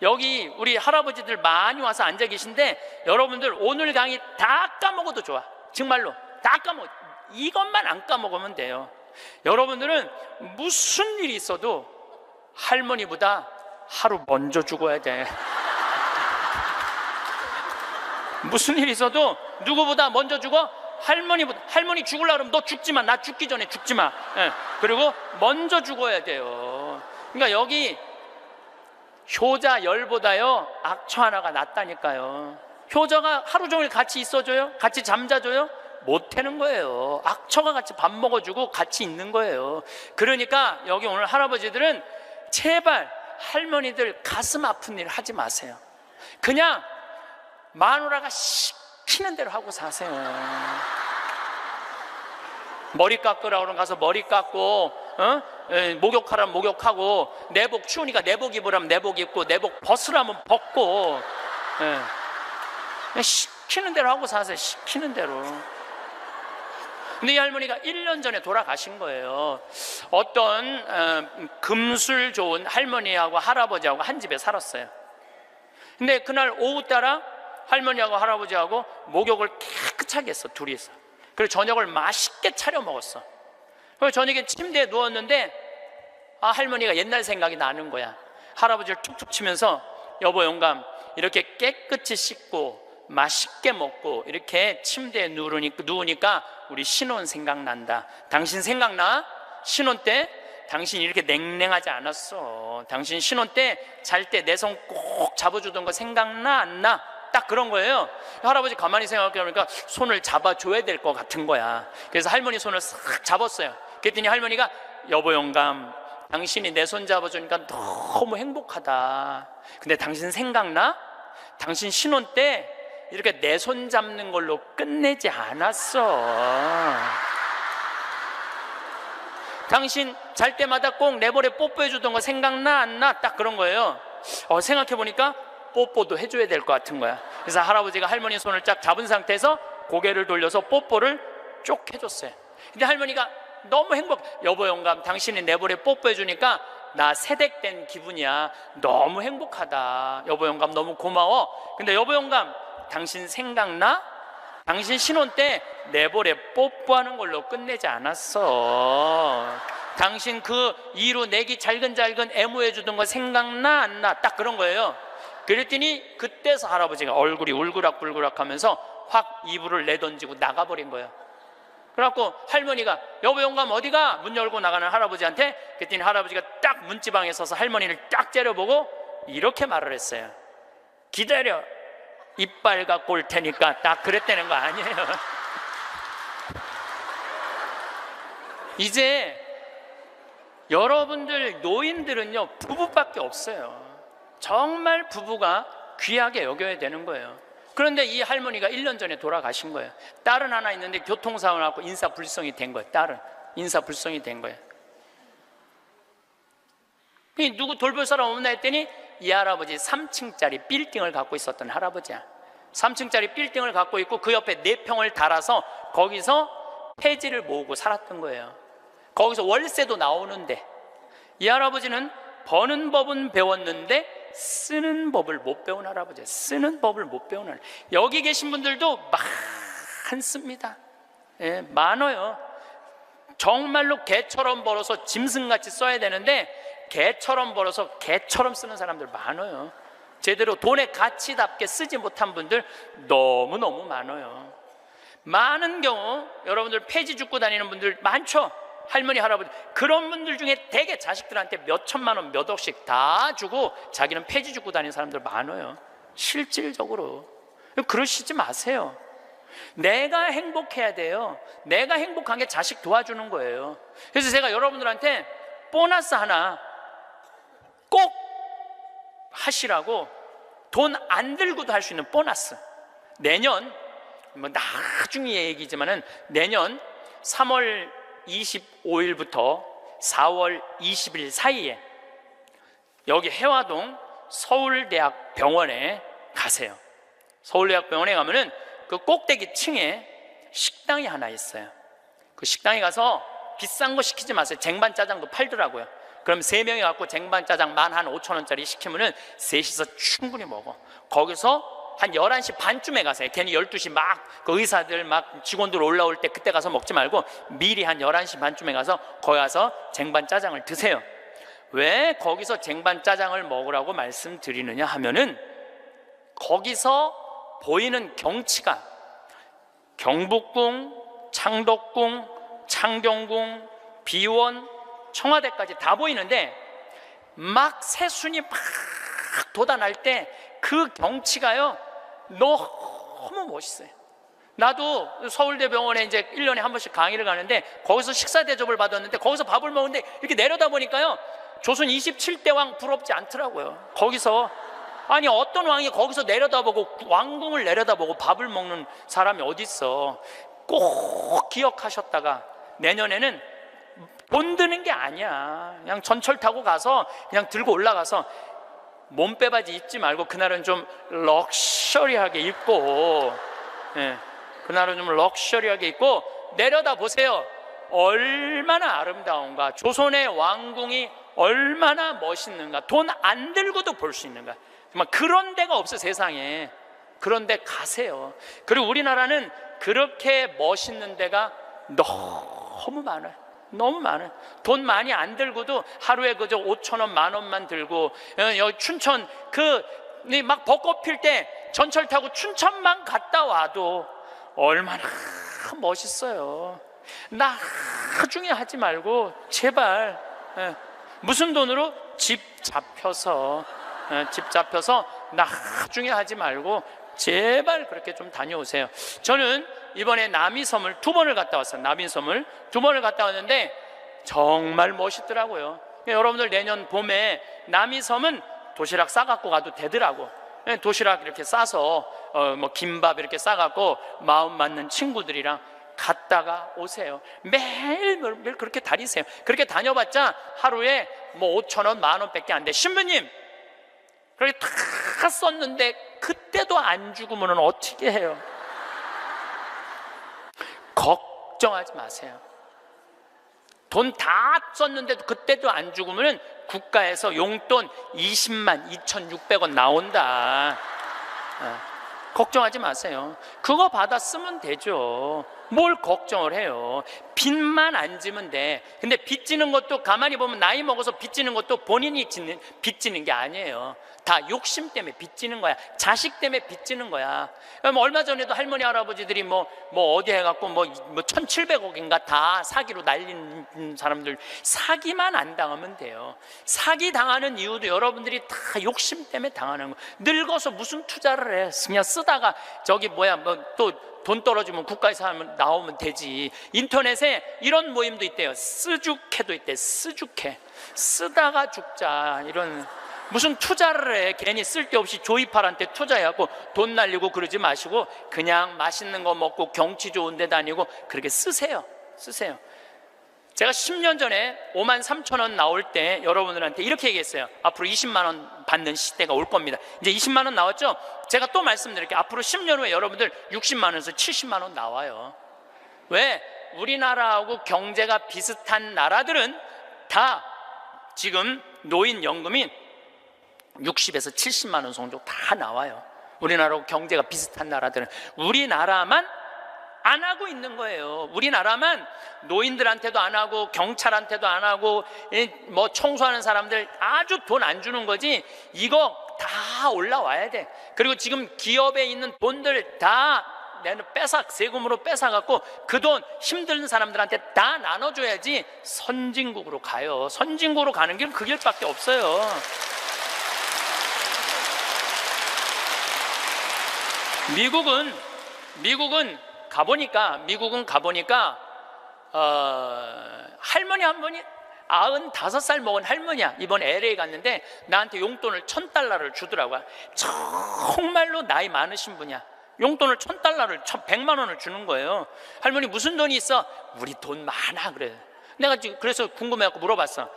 Speaker 1: 여기 우리 할아버지들 많이 와서 앉아 계신데 여러분들 오늘 강의 다 까먹어도 좋아. 정말로 다 까먹어. 이것만 안 까먹으면 돼요. 여러분들은 무슨 일이 있어도 할머니보다 하루 먼저 죽어야 돼. 무슨 일이 있어도 누구보다 먼저 죽어? 할머니 죽으려고 그러면 너 죽지 마. 나 죽기 전에 죽지 마. 그리고 먼저 죽어야 돼요. 그러니까 여기 효자 열보다요 악처 하나가 낫다니까요. 효자가 하루 종일 같이 있어줘요? 같이 잠자줘요? 못하는 거예요. 악처가 같이 밥 먹어주고 같이 있는 거예요. 그러니까 여기 오늘 할아버지들은 제발 할머니들 가슴 아픈 일 하지 마세요. 그냥 마누라가 시키는 대로 하고 사세요. 머리 깎으라 그러면 가서 머리 깎고, 목욕하라면 목욕하고, 내복 추우니까 내복 입으라면 내복 입고, 내복 벗으라면 벗고, 시키는 대로 하고 사세요. 시키는 대로. 근데 이 할머니가 1년 전에 돌아가신 거예요. 어떤 금술 좋은 할머니하고 할아버지하고 한 집에 살았어요. 근데 그날 오후 따라 할머니하고 할아버지하고 목욕을 깨끗하게 했어, 둘이서. 그리고 저녁을 맛있게 차려 먹었어. 그리고 저녁에 침대에 누웠는데 할머니가 옛날 생각이 나는 거야. 할아버지를 툭툭 치면서 여보 영감, 이렇게 깨끗이 씻고 맛있게 먹고 이렇게 침대에 누우니까 우리 신혼 생각난다. 당신 생각나? 신혼 때 당신이 이렇게 냉랭하지 않았어. 당신 신혼 때 잘 때 내 손 꼭 잡아주던 거 생각나 안 나? 딱 그런 거예요. 할아버지 가만히 생각해보니까 손을 잡아줘야 될 것 같은 거야. 그래서 할머니 손을 싹 잡았어요. 그랬더니 할머니가 여보 영감, 당신이 내 손 잡아주니까 너무 행복하다. 근데 당신 생각나? 당신 신혼 때 이렇게 내 손 잡는 걸로 끝내지 않았어. 당신 잘 때마다 꼭 내 볼에 뽀뽀해 주던 거 생각나 안 나? 딱 그런 거예요. 생각해보니까 뽀뽀도 해줘야 될 것 같은 거야. 그래서 할아버지가 할머니 손을 쫙 잡은 상태에서 고개를 돌려서 뽀뽀를 쪽 해줬어요. 근데 할머니가 너무 여보 영감, 당신이 내 볼에 뽀뽀해 주니까 나 세댁된 기분이야. 너무 행복하다. 여보 영감 너무 고마워. 근데 여보 영감, 당신 생각나? 당신 신혼 때 내 볼에 뽀뽀하는 걸로 끝내지 않았어. 당신 그 이로 내기 잘근잘근 애무해 주던 거 생각나 안 나? 딱 그런 거예요. 그랬더니 그때서 할아버지가 얼굴이 울그락불그락 하면서 확 이불을 내던지고 나가버린 거예요. 그래갖고 할머니가 여보 영감 어디가? 문 열고 나가는 할아버지한테, 그랬더니 할아버지가 딱 문지방에 서서 할머니를 딱 째려보고 이렇게 말을 했어요. 기다려, 이빨 갖고 올 테니까. 딱 그랬다는 거 아니에요. 이제 여러분들 노인들은요 부부밖에 없어요. 정말 부부가 귀하게 여겨야 되는 거예요. 그런데 이 할머니가 1년 전에 돌아가신 거예요. 딸은 하나 있는데 교통사고 나고 인사불성이 된 거예요. 딸은 인사불성이 된 거예요. 누구 돌볼 사람 없나 했더니 이 할아버지 3층짜리 빌딩을 갖고 있었던 할아버지야. 3층짜리 빌딩을 갖고 있고 그 옆에 4평을 달아서 거기서 폐지를 모으고 살았던 거예요. 거기서 월세도 나오는데 이 할아버지는 버는 법은 배웠는데 쓰는 법을 못 배운 할아버지예요. 쓰는 법을 못 배운 할아버지. 여기 계신 분들도 많습니다. 예, 많아요. 정말로 개처럼 벌어서 짐승같이 써야 되는데 개처럼 벌어서 개처럼 쓰는 사람들 많아요. 제대로 돈의 가치답게 쓰지 못한 분들 너무너무 많아요. 많은 경우 여러분들 폐지 줍고 다니는 분들 많죠. 할머니 할아버지 그런 분들 중에 대개 자식들한테 몇 천만 원 몇 억씩 다 주고 자기는 폐지 줍고 다니는 사람들 많아요. 실질적으로. 그러시지 마세요. 내가 행복해야 돼요. 내가 행복한 게 자식 도와주는 거예요. 그래서 제가 여러분들한테 보너스 하나 꼭 하시라고, 돈 안 들고도 할 수 있는 보너스. 내년 나중에 얘기지만은 내년 3월 25일부터 4월 20일 사이에 여기 해화동 서울대학병원에 가세요. 서울대학병원에 가면은 그 꼭대기 층에 식당이 하나 있어요. 그 식당에 가서 비싼 거 시키지 마세요. 쟁반짜장도 팔더라고요. 그럼 3명이 갖고 쟁반짜장 15,000원짜리 시키면은 셋이서 충분히 먹어. 거기서 한 11시 반쯤에 가세요. 괜히 12시 막 그 의사들 막 직원들 올라올 때 그때 가서 먹지 말고 미리 한 11시 반쯤에 가서 거기 가서 쟁반짜장을 드세요. 왜 거기서 쟁반짜장을 먹으라고 말씀드리느냐 하면은 거기서 보이는 경치가 경복궁, 창덕궁, 창경궁, 비원, 청와대까지 다 보이는데 막 새순이 막 돋아날 때 그 경치가요 너무 멋있어요. 나도 서울대병원에 이제 1년에 한 번씩 강의를 가는데 거기서 식사 대접을 받았는데 거기서 밥을 먹는데 이렇게 내려다 보니까요 조선 27대 왕 부럽지 않더라고요. 거기서 아니 어떤 왕이 거기서 내려다보고 왕궁을 내려다보고 밥을 먹는 사람이 어디 있어. 꼭 기억하셨다가 내년에는 돈 드는 게 아니야. 그냥 전철 타고 가서 그냥 들고 올라가서 몸빼바지 입지 말고 그날은 좀 럭셔리하게 입고, 예, 그날은 좀 럭셔리하게 입고 내려다 보세요. 얼마나 아름다운가. 조선의 왕궁이 얼마나 멋있는가. 돈 안 들고도 볼 수 있는가. 정말 그런 데가 없어 세상에. 그런 데 가세요. 그리고 우리나라는 그렇게 멋있는 데가 너무 많아요. 너무 많아요. 돈 많이 안 들고도 하루에 그저 5,000원, 10,000원만 들고 여기 춘천 막 벚꽃 필 때 전철 타고 춘천만 갔다 와도 얼마나 멋있어요. 나중에 하지 말고 제발 무슨 돈으로 집 잡혀서 나중에 하지 말고 제발 그렇게 좀 다녀오세요. 저는 이번에 남이섬을 2번을 갔다 왔어요. 남이섬을 2번을 갔다 왔는데 정말 멋있더라고요. 여러분들 내년 봄에 남이섬은 도시락 싸갖고 가도 되더라고. 도시락 이렇게 싸서 뭐 김밥 이렇게 싸갖고 마음 맞는 친구들이랑 갔다가 오세요. 매일 그렇게 다니세요. 그렇게 다녀봤자 하루에 뭐 5,000원, 10,000원 밖에 안 돼. 신부님, 그렇게 다 썼는데 그때도 안 죽으면 어떻게 해요? 걱정하지 마세요. 돈 다 썼는데도 그때도 안 죽으면 국가에서 용돈 20만 2,600원 나온다. 걱정하지 마세요. 그거 받아 쓰면 되죠. 뭘 걱정을 해요. 빚만 안 지면 돼. 근데 빚지는 것도 가만히 보면 나이 먹어서 빚지는 것도 본인이 빚지는 게 아니에요. 다 욕심 때문에 빚지는 거야. 자식 때문에 빚지는 거야. 얼마 전에도 할머니 할아버지들이 뭐 어디 해갖고 뭐 1,700억인가 다 사기로 날린 사람들, 사기만 안 당하면 돼요. 사기 당하는 이유도 여러분들이 다 욕심 때문에 당하는 거. 늙어서 무슨 투자를 해? 그냥 쓰다가 저기 또 돈 떨어지면 국가에서 하면 나오면 되지. 인터넷에 이런 모임도 있대요. 쓰주캐도 있대. 쓰주캐. 쓰다가 죽자. 이런 무슨 투자를 해. 괜히 쓸데없이 조이팔한테 투자해갖고 돈 날리고 그러지 마시고 그냥 맛있는 거 먹고 경치 좋은 데 다니고 그렇게 쓰세요. 제가 10년 전에 53,000원 나올 때 여러분들한테 이렇게 얘기했어요. 앞으로 20만 원 받는 시대가 올 겁니다. 이제 20만 원 나왔죠? 제가 또 말씀드릴게요. 앞으로 10년 후에 여러분들 60만 원에서 70만 원 나와요. 왜? 우리나라하고 경제가 비슷한 나라들은 다 지금 노인연금이 60에서 70만 원 정도 다 나와요. 우리나라하고 경제가 비슷한 나라들은. 우리나라만 안 하고 있는 거예요. 우리나라만 노인들한테도 안 하고 경찰한테도 안 하고 뭐 청소하는 사람들 아주 돈 안 주는 거지. 이거 다 올라와야 돼. 그리고 지금 기업에 있는 돈들 다 세금으로 뺏어갖고 그 돈 힘든 사람들한테 다 나눠줘야지 선진국으로 가요. 선진국으로 가는 길은 그 길밖에 없어요. 미국은 가보니까 할머니 한 분이 95살 먹은 할머니야. 이번 LA 갔는데 나한테 용돈을 $1,000를 주더라고요. 정말로 나이 많으신 분이야. 용돈을 $1,000를 100만 원을 주는 거예요. 할머니 무슨 돈이 있어? 우리 돈 많아. 그래. 내가 지금 그래서 궁금해갖고 물어봤어.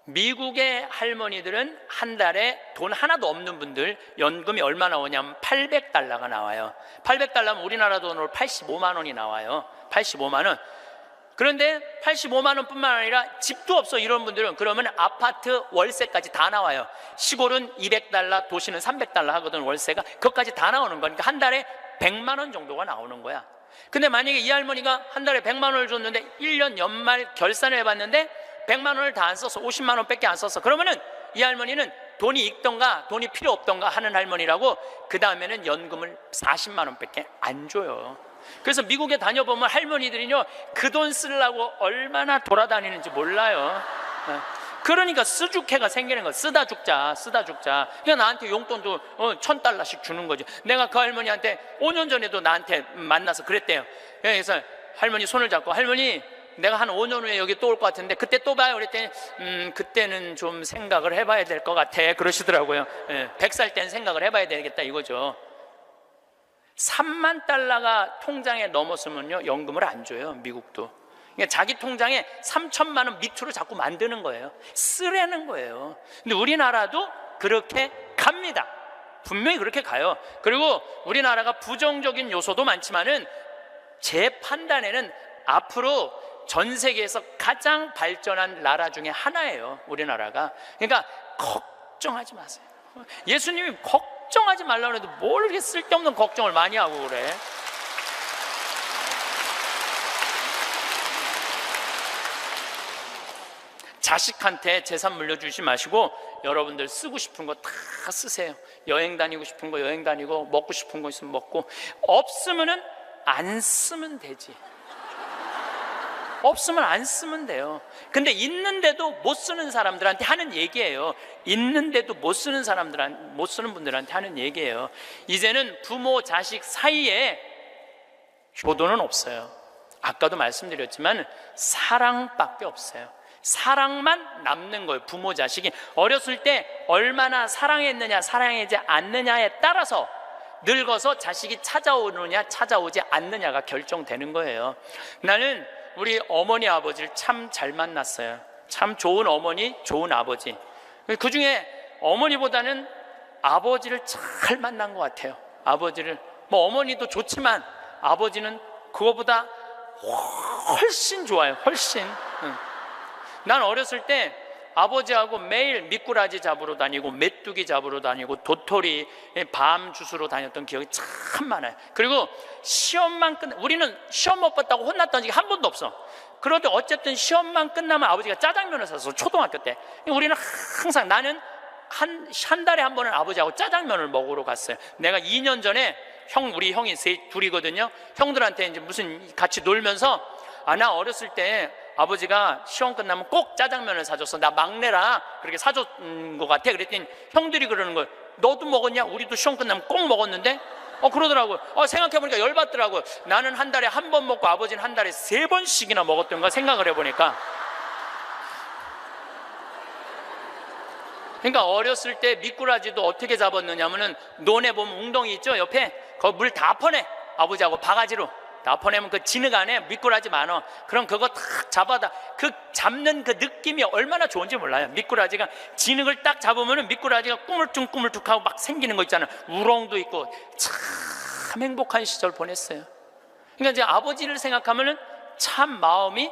Speaker 1: 미국의 할머니들은 한 달에 돈 하나도 없는 분들 연금이 얼마 나오냐면 $800가 나와요. $800면 우리나라 돈으로 85만 원이 나와요. 85만 원. 그런데 85만 원뿐만 아니라 집도 없어 이런 분들은 그러면 아파트 월세까지 다 나와요. 시골은 $200, 도시는 $300 하거든 월세가. 그것까지 다 나오는 거니까 한 달에 100만 원 정도가 나오는 거야. 근데 만약에 이 할머니가 한 달에 100만 원을 줬는데 1년 연말 결산을 해봤는데 100만 원을 다 안 써서 50만 원밖에 안 썼어. 그러면은 이 할머니는 돈이 있던가 돈이 필요 없던가 하는 할머니라고 그 다음에는 연금을 40만 원밖에 안 줘요. 그래서 미국에 다녀보면 할머니들이요 그 돈 쓰려고 얼마나 돌아다니는지 몰라요. 그러니까 쓰주캐가 생기는 거야. 쓰다 죽자. 그러니까 나한테 용돈도 $1,000씩 주는 거죠. 내가 그 할머니한테 5년 전에도 나한테 만나서 그랬대요. 그래서 할머니 손을 잡고 할머니 내가 한 5년 후에 여기 또 올 것 같은데 그때 또 봐요. 그랬더니 그때는 좀 생각을 해봐야 될 것 같아 그러시더라고요. 100살 때는 생각을 해봐야 되겠다 이거죠. $30,000가 통장에 넘었으면요 연금을 안 줘요. 미국도. 그러니까 자기 통장에 3,000만 원 밑으로 자꾸 만드는 거예요. 쓰라는 거예요. 근데 우리나라도 그렇게 갑니다. 분명히 그렇게 가요. 그리고 우리나라가 부정적인 요소도 많지만은 제 판단에는 앞으로 전 세계에서 가장 발전한 나라 중에 하나예요. 우리나라가. 그러니까 걱정하지 마세요. 예수님이 걱정하지 말라고 해도 뭘 이렇게 쓸데없는 걱정을 많이 하고 그래. 자식한테 재산 물려주지 마시고 여러분들 쓰고 싶은 거 다 쓰세요. 여행 다니고 싶은 거 여행 다니고 먹고 싶은 거 있으면 먹고 없으면은 안 쓰면 되지. 없으면 안 쓰면 돼요. 근데 있는데도 못 쓰는 사람들한테 하는 얘기예요. 있는데도 못 쓰는 분들한테 하는 얘기예요. 이제는 부모 자식 사이에 효도는 없어요. 아까도 말씀드렸지만 사랑밖에 없어요. 사랑만 남는 거예요. 부모 자식이 어렸을 때 얼마나 사랑했느냐 사랑하지 않느냐에 따라서 늙어서 자식이 찾아오느냐 찾아오지 않느냐가 결정되는 거예요. 나는 우리 어머니 아버지를 참 잘 만났어요. 참 좋은 어머니, 좋은 아버지. 그 중에 어머니보다는 아버지를 잘 만난 것 같아요. 아버지를, 뭐 어머니도 좋지만 아버지는 그거보다 훨씬 좋아요. 훨씬. 난 어렸을 때 아버지하고 매일 미꾸라지 잡으러 다니고 메뚜기 잡으러 다니고 도토리 밤 주스러 다녔던 기억이 참 많아요. 그리고 시험만 우리는 시험 못 봤다고 혼났던 적이 한 번도 없어. 그런데 어쨌든 시험만 끝나면 아버지가 짜장면을 사서, 초등학교 때 우리는 항상, 나는 한 달에 한 번은 아버지하고 짜장면을 먹으러 갔어요. 내가 2년 전에 우리 형이 둘이거든요. 형들한테 이제 무슨 같이 놀면서, 나 어렸을 때 아버지가 시험 끝나면 꼭 짜장면을 사줬어. 나 막내라 그렇게 사줬는 것 같아. 그랬더니 형들이 그러는 거예요. 너도 먹었냐? 우리도 시험 끝나면 꼭 먹었는데? 그러더라고요. 생각해보니까 열받더라고요. 나는 한 달에 한 번 먹고 아버지는 한 달에 3번씩이나 먹었던가 생각을 해보니까. 그러니까 어렸을 때 미꾸라지도 어떻게 잡았느냐면은, 논에 보면 웅덩이 있죠? 옆에 거기 물 다 퍼내. 아버지하고 바가지로 다 퍼내면 그 진흙 안에 미꾸라지 많아. 그럼 그거 탁 잡아다, 그 잡는 그 느낌이 얼마나 좋은지 몰라요. 미꾸라지가 진흙을 딱 잡으면은 미꾸라지가 꾸물쭉꾸물쭉하고 막 생기는 거 있잖아요. 우렁도 있고. 참 행복한 시절 보냈어요. 그러니까 이제 아버지를 생각하면은 참 마음이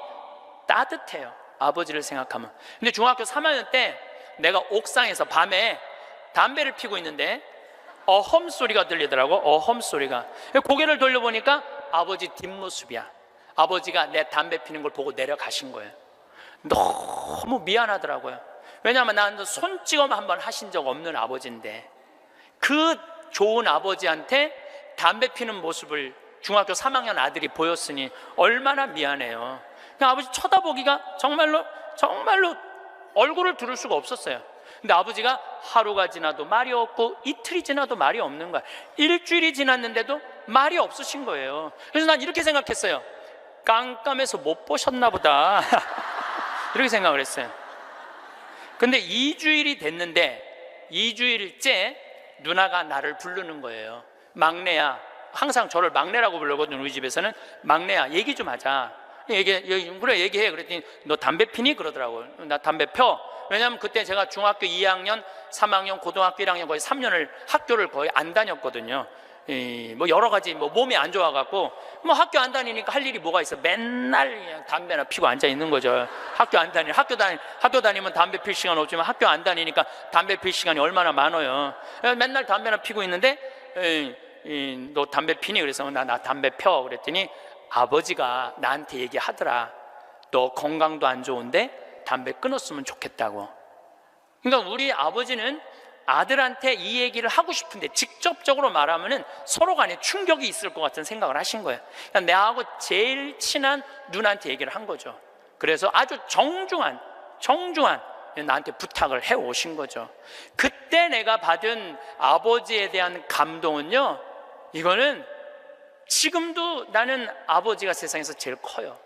Speaker 1: 따뜻해요. 아버지를 생각하면. 근데 중학교 3학년 때 내가 옥상에서 밤에 담배를 피고 있는데 어험 소리가 들리더라고. 어험 소리가. 고개를 돌려보니까 아버지 뒷모습이야. 아버지가 내 담배 피는 걸 보고 내려가신 거예요. 너무 미안하더라고요. 왜냐하면 나는 손찌검 한번 하신 적 없는 아버지인데, 그 좋은 아버지한테 담배 피는 모습을 중학교 3학년 아들이 보였으니 얼마나 미안해요. 그냥 아버지 쳐다보기가 정말로 얼굴을 들을 수가 없었어요. 근데 아버지가 하루가 지나도 말이 없고 이틀이 지나도 말이 없는 거야. 일주일이 지났는데도 말이 없으신 거예요. 그래서 난 이렇게 생각했어요. 깜깜해서 못 보셨나 보다. 이렇게 생각을 했어요. 근데 2주일이 됐는데 2주일째 누나가 나를 부르는 거예요. 막내야. 항상 저를 막내라고 부르거든요. 우리 집에서는. 막내야, 얘기 좀 하자. 그래, 얘기해. 그랬더니 너 담배 피니? 그러더라고요. 나 담배 펴. 왜냐하면 그때 제가 중학교 2학년, 3학년, 고등학교 1학년 거의 3년을 학교를 거의 안 다녔거든요. 뭐 여러 가지 몸이 안 좋아갖고 학교 안 다니니까 할 일이 뭐가 있어. 맨날 그냥 담배나 피고 앉아 있는 거죠. 학교 다니면 담배 필 시간 없지만 학교 안 다니니까 담배 필 시간이 얼마나 많아요. 맨날 담배나 피고 있는데 너 담배 피니? 그래서 나 담배 펴. 그랬더니 아버지가 나한테 얘기하더라. 너 건강도 안 좋은데 담배 끊었으면 좋겠다고. 그러니까 우리 아버지는 아들한테 이 얘기를 하고 싶은데 직접적으로 말하면은 서로 간에 충격이 있을 것 같은 생각을 하신 거예요. 그러니까 내하고 제일 친한 누나한테 얘기를 한 거죠. 그래서 아주 정중한 나한테 부탁을 해 오신 거죠. 그때 내가 받은 아버지에 대한 감동은요, 이거는 지금도 나는 아버지가 세상에서 제일 커요.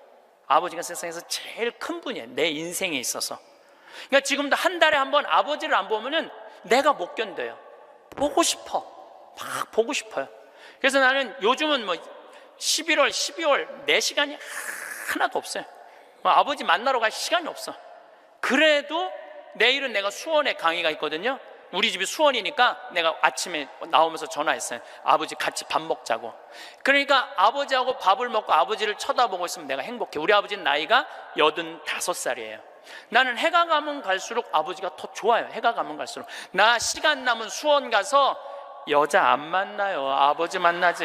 Speaker 1: 아버지가 세상에서 제일 큰 분이에요. 내 인생에 있어서. 그러니까 지금도 한 달에 한 번 아버지를 안 보면은 내가 못 견뎌요. 보고 싶어. 막 보고 싶어요. 그래서 나는 요즘은 11월, 12월 내 시간이 하나도 없어요. 아버지 만나러 갈 시간이 없어. 그래도 내일은 내가 수원에 강의가 있거든요. 우리 집이 수원이니까 내가 아침에 나오면서 전화했어요. 아버지 같이 밥 먹자고. 그러니까 아버지하고 밥을 먹고 아버지를 쳐다보고 있으면 내가 행복해. 우리 아버지는 나이가 85살이에요. 나는 해가 가면 갈수록 아버지가 더 좋아요. 해가 가면 갈수록. 나 시간 남은 수원 가서 여자 안 만나요. 아버지 만나지.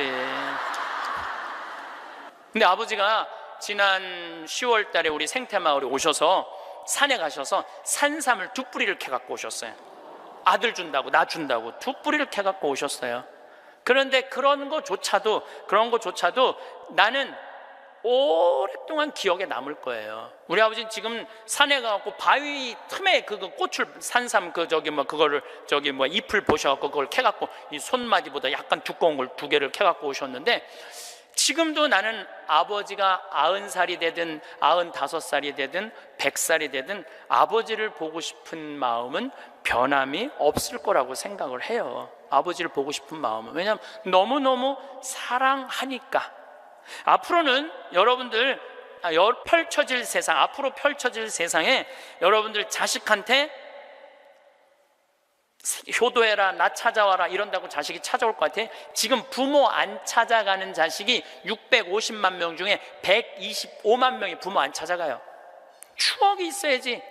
Speaker 1: 근데 아버지가 지난 10월 달에 우리 생태마을에 오셔서 산에 가셔서 산삼을 2뿌리를 캐갖고 오셨어요. 아들 준다고, 나 준다고 2뿌리를 캐갖고 오셨어요. 그런데 그런 거조차도 나는 오랫동안 기억에 남을 거예요. 우리 아버지는 지금 산에 가갖고 바위 틈에 그 꽃을, 산삼 잎을 보셔갖고 그걸 캐갖고 이 손마디보다 약간 두꺼운 걸 2개를 캐갖고 오셨는데, 지금도 나는 아버지가 90살이 되든 95살이 되든 100살이 되든 아버지를 보고 싶은 마음은 변함이 없을 거라고 생각을 해요. 아버지를 보고 싶은 마음은. 왜냐하면 너무너무 사랑하니까. 앞으로는 여러분들 펼쳐질 세상, 앞으로 펼쳐질 세상에 여러분들 자식한테 효도해라, 나 찾아와라 이런다고 자식이 찾아올 것 같아. 지금 부모 안 찾아가는 자식이 650만 명 중에 125만 명이 부모 안 찾아가요. 추억이 있어야지.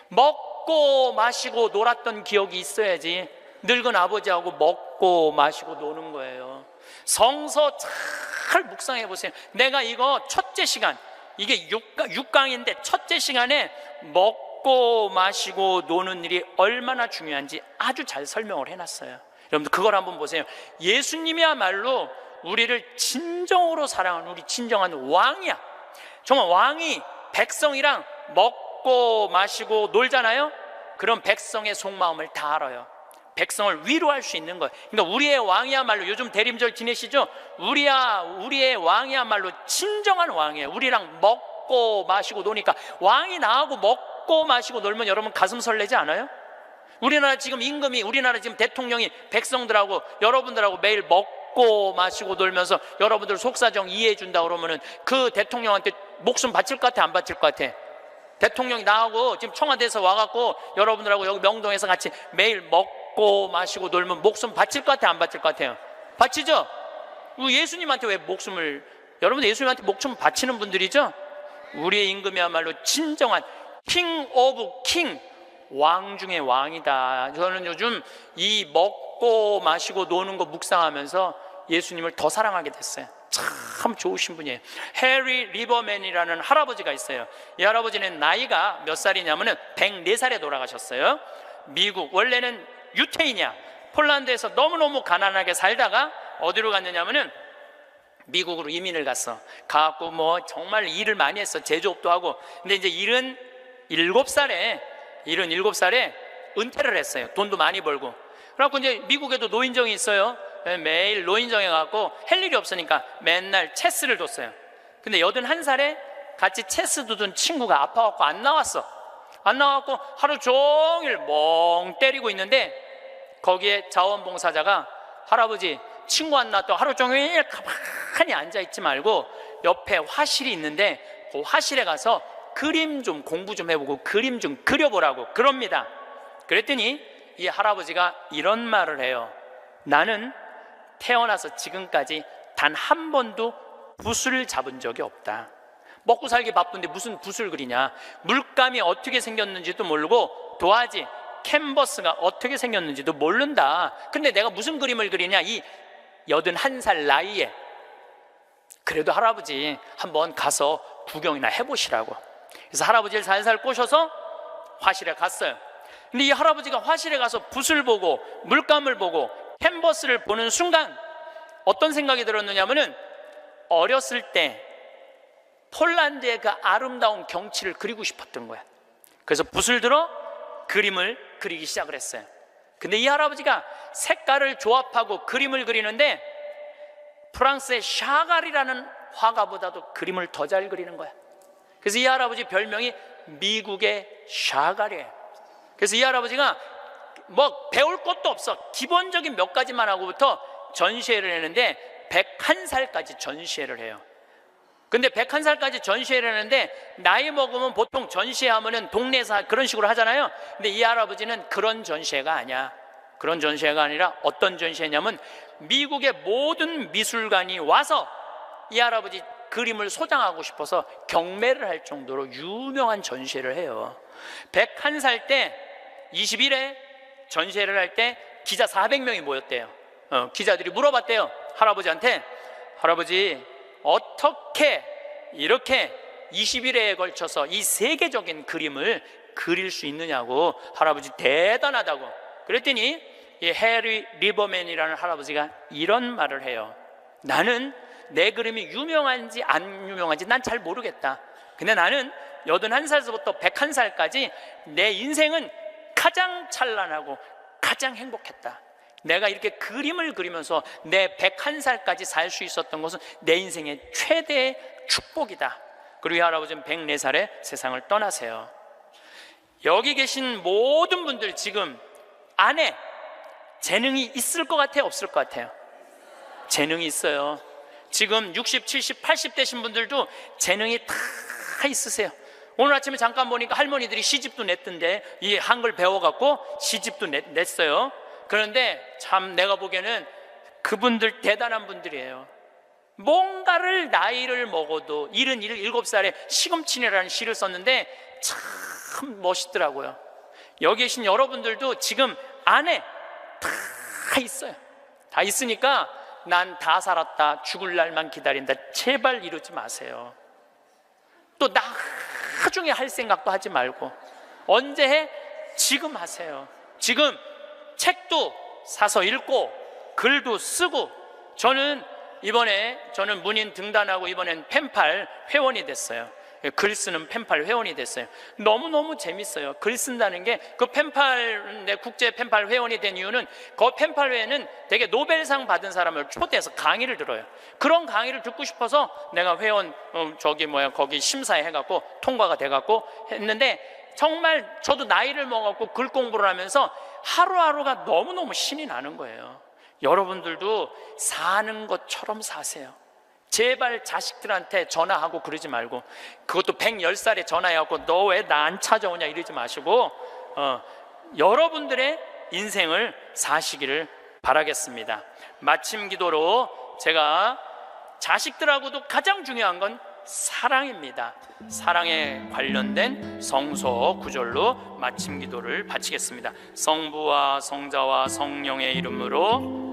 Speaker 1: 먹고 마시고 놀았던 기억이 있어야지. 늙은 아버지하고 먹고 마시고 노는 거예요. 성서 잘 묵상해 보세요. 내가 이거 첫째 시간, 이게 6강인데 첫째 시간에 먹고 마시고 노는 일이 얼마나 중요한지 아주 잘 설명을 해놨어요. 여러분들 그걸 한번 보세요. 예수님이야말로 우리를 진정으로 사랑하는 우리 진정한 왕이야. 정말 왕이 백성이랑 먹고 마시고 놀잖아요. 그럼 백성의 속마음을 다 알아요. 백성을 위로할 수 있는 거예요. 그러니까 우리의 왕이야말로, 요즘 대림절 지내시죠? 우리의 왕이야말로 진정한 왕이에요. 우리랑 먹고 마시고 노니까. 왕이 나하고 먹고 마시고 놀면 여러분 가슴 설레지 않아요? 우리나라 지금 임금이, 우리나라 지금 대통령이 백성들하고 여러분들하고 매일 먹고 마시고 놀면서 여러분들 속사정 이해해 준다 그러면은 그 대통령한테 목숨 바칠 것 같아, 안 바칠 것 같아? 대통령이 나하고 지금 청와대에서 와갖고 여러분들하고 여기 명동에서 같이 매일 먹고 마시고 놀면 목숨 바칠 것 같아, 안 바칠 것 같아요? 바치죠? 예수님한테 왜 목숨을, 여러분들 예수님한테 목숨 바치는 분들이죠? 우리의 임금이야말로 진정한 킹 오브 킹, 왕 중의 왕이다. 저는 요즘 이 먹고 마시고 노는 거 묵상하면서 예수님을 더 사랑하게 됐어요. 참 좋으신 분이에요. 해리 리버맨이라는 할아버지가 있어요. 이 할아버지는 나이가 몇 살이냐면은 104살에 돌아가셨어요. 미국, 원래는 유태인이야. 폴란드에서 너무너무 가난하게 살다가 어디로 갔느냐면은 미국으로 이민을 갔어. 가갖고 뭐 정말 일을 많이 했어. 제조업도 하고. 근데 이제 77살에 은퇴를 했어요. 돈도 많이 벌고. 그래갖고 이제 미국에도 노인정이 있어요. 매일 노인정에 가갖고 할 일이 없으니까 맨날 체스를 뒀어요. 근데 81살에 같이 체스 두던 친구가 아파갖고 안 나왔어. 안 나와갖고 하루 종일 멍 때리고 있는데 거기에 자원봉사자가, 할아버지 친구 안 나왔다고 하루 종일 가만히 앉아있지 말고 옆에 화실이 있는데 그 화실에 가서 그림 좀 공부 좀 해보고 그림 좀 그려보라고 그럽니다. 그랬더니 이 할아버지가 이런 말을 해요. 나는 태어나서 지금까지 단 한 번도 붓을 잡은 적이 없다. 먹고 살기 바쁜데 무슨 붓을 그리냐. 물감이 어떻게 생겼는지도 모르고 도화지, 캔버스가 어떻게 생겼는지도 모른다. 근데 내가 무슨 그림을 그리냐. 이 81살 나이에. 그래도 할아버지 한번 가서 구경이나 해보시라고. 그래서 할아버지를 살살 꼬셔서 화실에 갔어요. 근데 이 할아버지가 화실에 가서 붓을 보고 물감을 보고 캔버스를 보는 순간 어떤 생각이 들었느냐면은 어렸을 때 폴란드의 그 아름다운 경치를 그리고 싶었던 거야. 그래서 붓을 들어 그림을 그리기 시작을 했어요. 근데 이 할아버지가 색깔을 조합하고 그림을 그리는데 프랑스의 샤갈이라는 화가보다도 그림을 더 잘 그리는 거야. 그래서 이 할아버지 별명이 미국의 샤갈이에요. 그래서 이 할아버지가 뭐 배울 것도 없어. 기본적인 몇 가지만 하고부터 전시회를 했는데 101살까지 전시회를 해요. 근데 101살까지 전시회를 하는데 나이 먹으면 보통 전시회 하면은 동네에서 그런 식으로 하잖아요. 근데 이 할아버지는 그런 전시회가 아니야. 그런 전시회가 아니라 어떤 전시회냐면 미국의 모든 미술관이 와서 이 할아버지 그림을 소장하고 싶어서 경매를 할 정도로 유명한 전시회를 해요. 101살 때 20일에 전시회를 할 때 기자 400명이 모였대요. 기자들이 물어봤대요. 할아버지한테, 할아버지 어떻게 이렇게 20일에 걸쳐서 이 세계적인 그림을 그릴 수 있느냐고. 할아버지 대단하다고. 그랬더니 이 해리 리버맨이라는 할아버지가 이런 말을 해요. 나는 내 그림이 유명한지 안 유명한지 난 잘 모르겠다. 근데 나는 81살부터 101살까지 내 인생은 가장 찬란하고 가장 행복했다. 내가 이렇게 그림을 그리면서 내 101살까지 살 수 있었던 것은 내 인생의 최대의 축복이다. 그리고 이 할아버지는 104살에 세상을 떠나세요. 여기 계신 모든 분들 지금 안에 재능이 있을 것 같아요? 없을 것 같아요? 재능이 있어요. 지금 60, 70, 80 되신 분들도 재능이 다 있으세요. 오늘 아침에 잠깐 보니까 할머니들이 시집도 냈던데, 이 한글 배워갖고 시집도 냈어요. 그런데 참 내가 보기에는 그분들 대단한 분들이에요. 뭔가를 나이를 먹어도 77살에 시금치네라는 시를 썼는데 참 멋있더라고요. 여기 계신 여러분들도 지금 안에 다 있어요. 다 있으니까 난 다 살았다, 죽을 날만 기다린다, 제발 이러지 마세요. 또 나중에 할 생각도 하지 말고, 언제 해? 지금 하세요. 지금 책도 사서 읽고 글도 쓰고, 저는 문인 등단하고 이번엔 펜팔 회원이 됐어요. 글 쓰는 펜팔 회원이 됐어요. 너무너무 재밌어요. 글 쓴다는 게. 그 펜팔, 내 국제 펜팔 회원이 된 이유는 그 펜팔 회에는 되게 노벨상 받은 사람을 초대해서 강의를 들어요. 그런 강의를 듣고 싶어서 내가 회원 거기 심사해 해갖고 통과가 돼갖고 했는데, 정말 저도 나이를 먹었고 글 공부를 하면서 하루하루가 너무너무 신이 나는 거예요. 여러분들도 사는 것처럼 사세요. 제발 자식들한테 전화하고 그러지 말고, 그것도 110살에 전화해갖고 너 왜 나 안 찾아오냐 이러지 마시고, 여러분들의 인생을 사시기를 바라겠습니다. 마침 기도로 제가 자식들하고도 가장 중요한 건 사랑입니다. 사랑에 관련된 성서 구절로 마침 기도를 바치겠습니다. 성부와 성자와 성령의 이름으로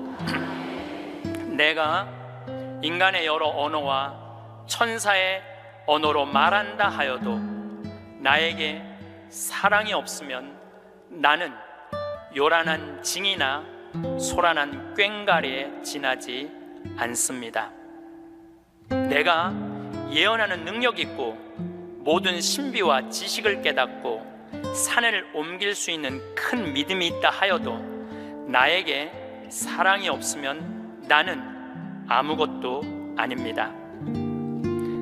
Speaker 1: 내가 인간의 여러 언어와 천사의 언어로 말한다 하여도 나에게 사랑이 없으면 나는 요란한 징이나 소란한 꽹과리에 지나지 않습니다. 내가 예언하는 능력 있고 모든 신비와 지식을 깨닫고 산을 옮길 수 있는 큰 믿음이 있다 하여도 나에게 사랑이 없으면 나는 아무것도 아닙니다.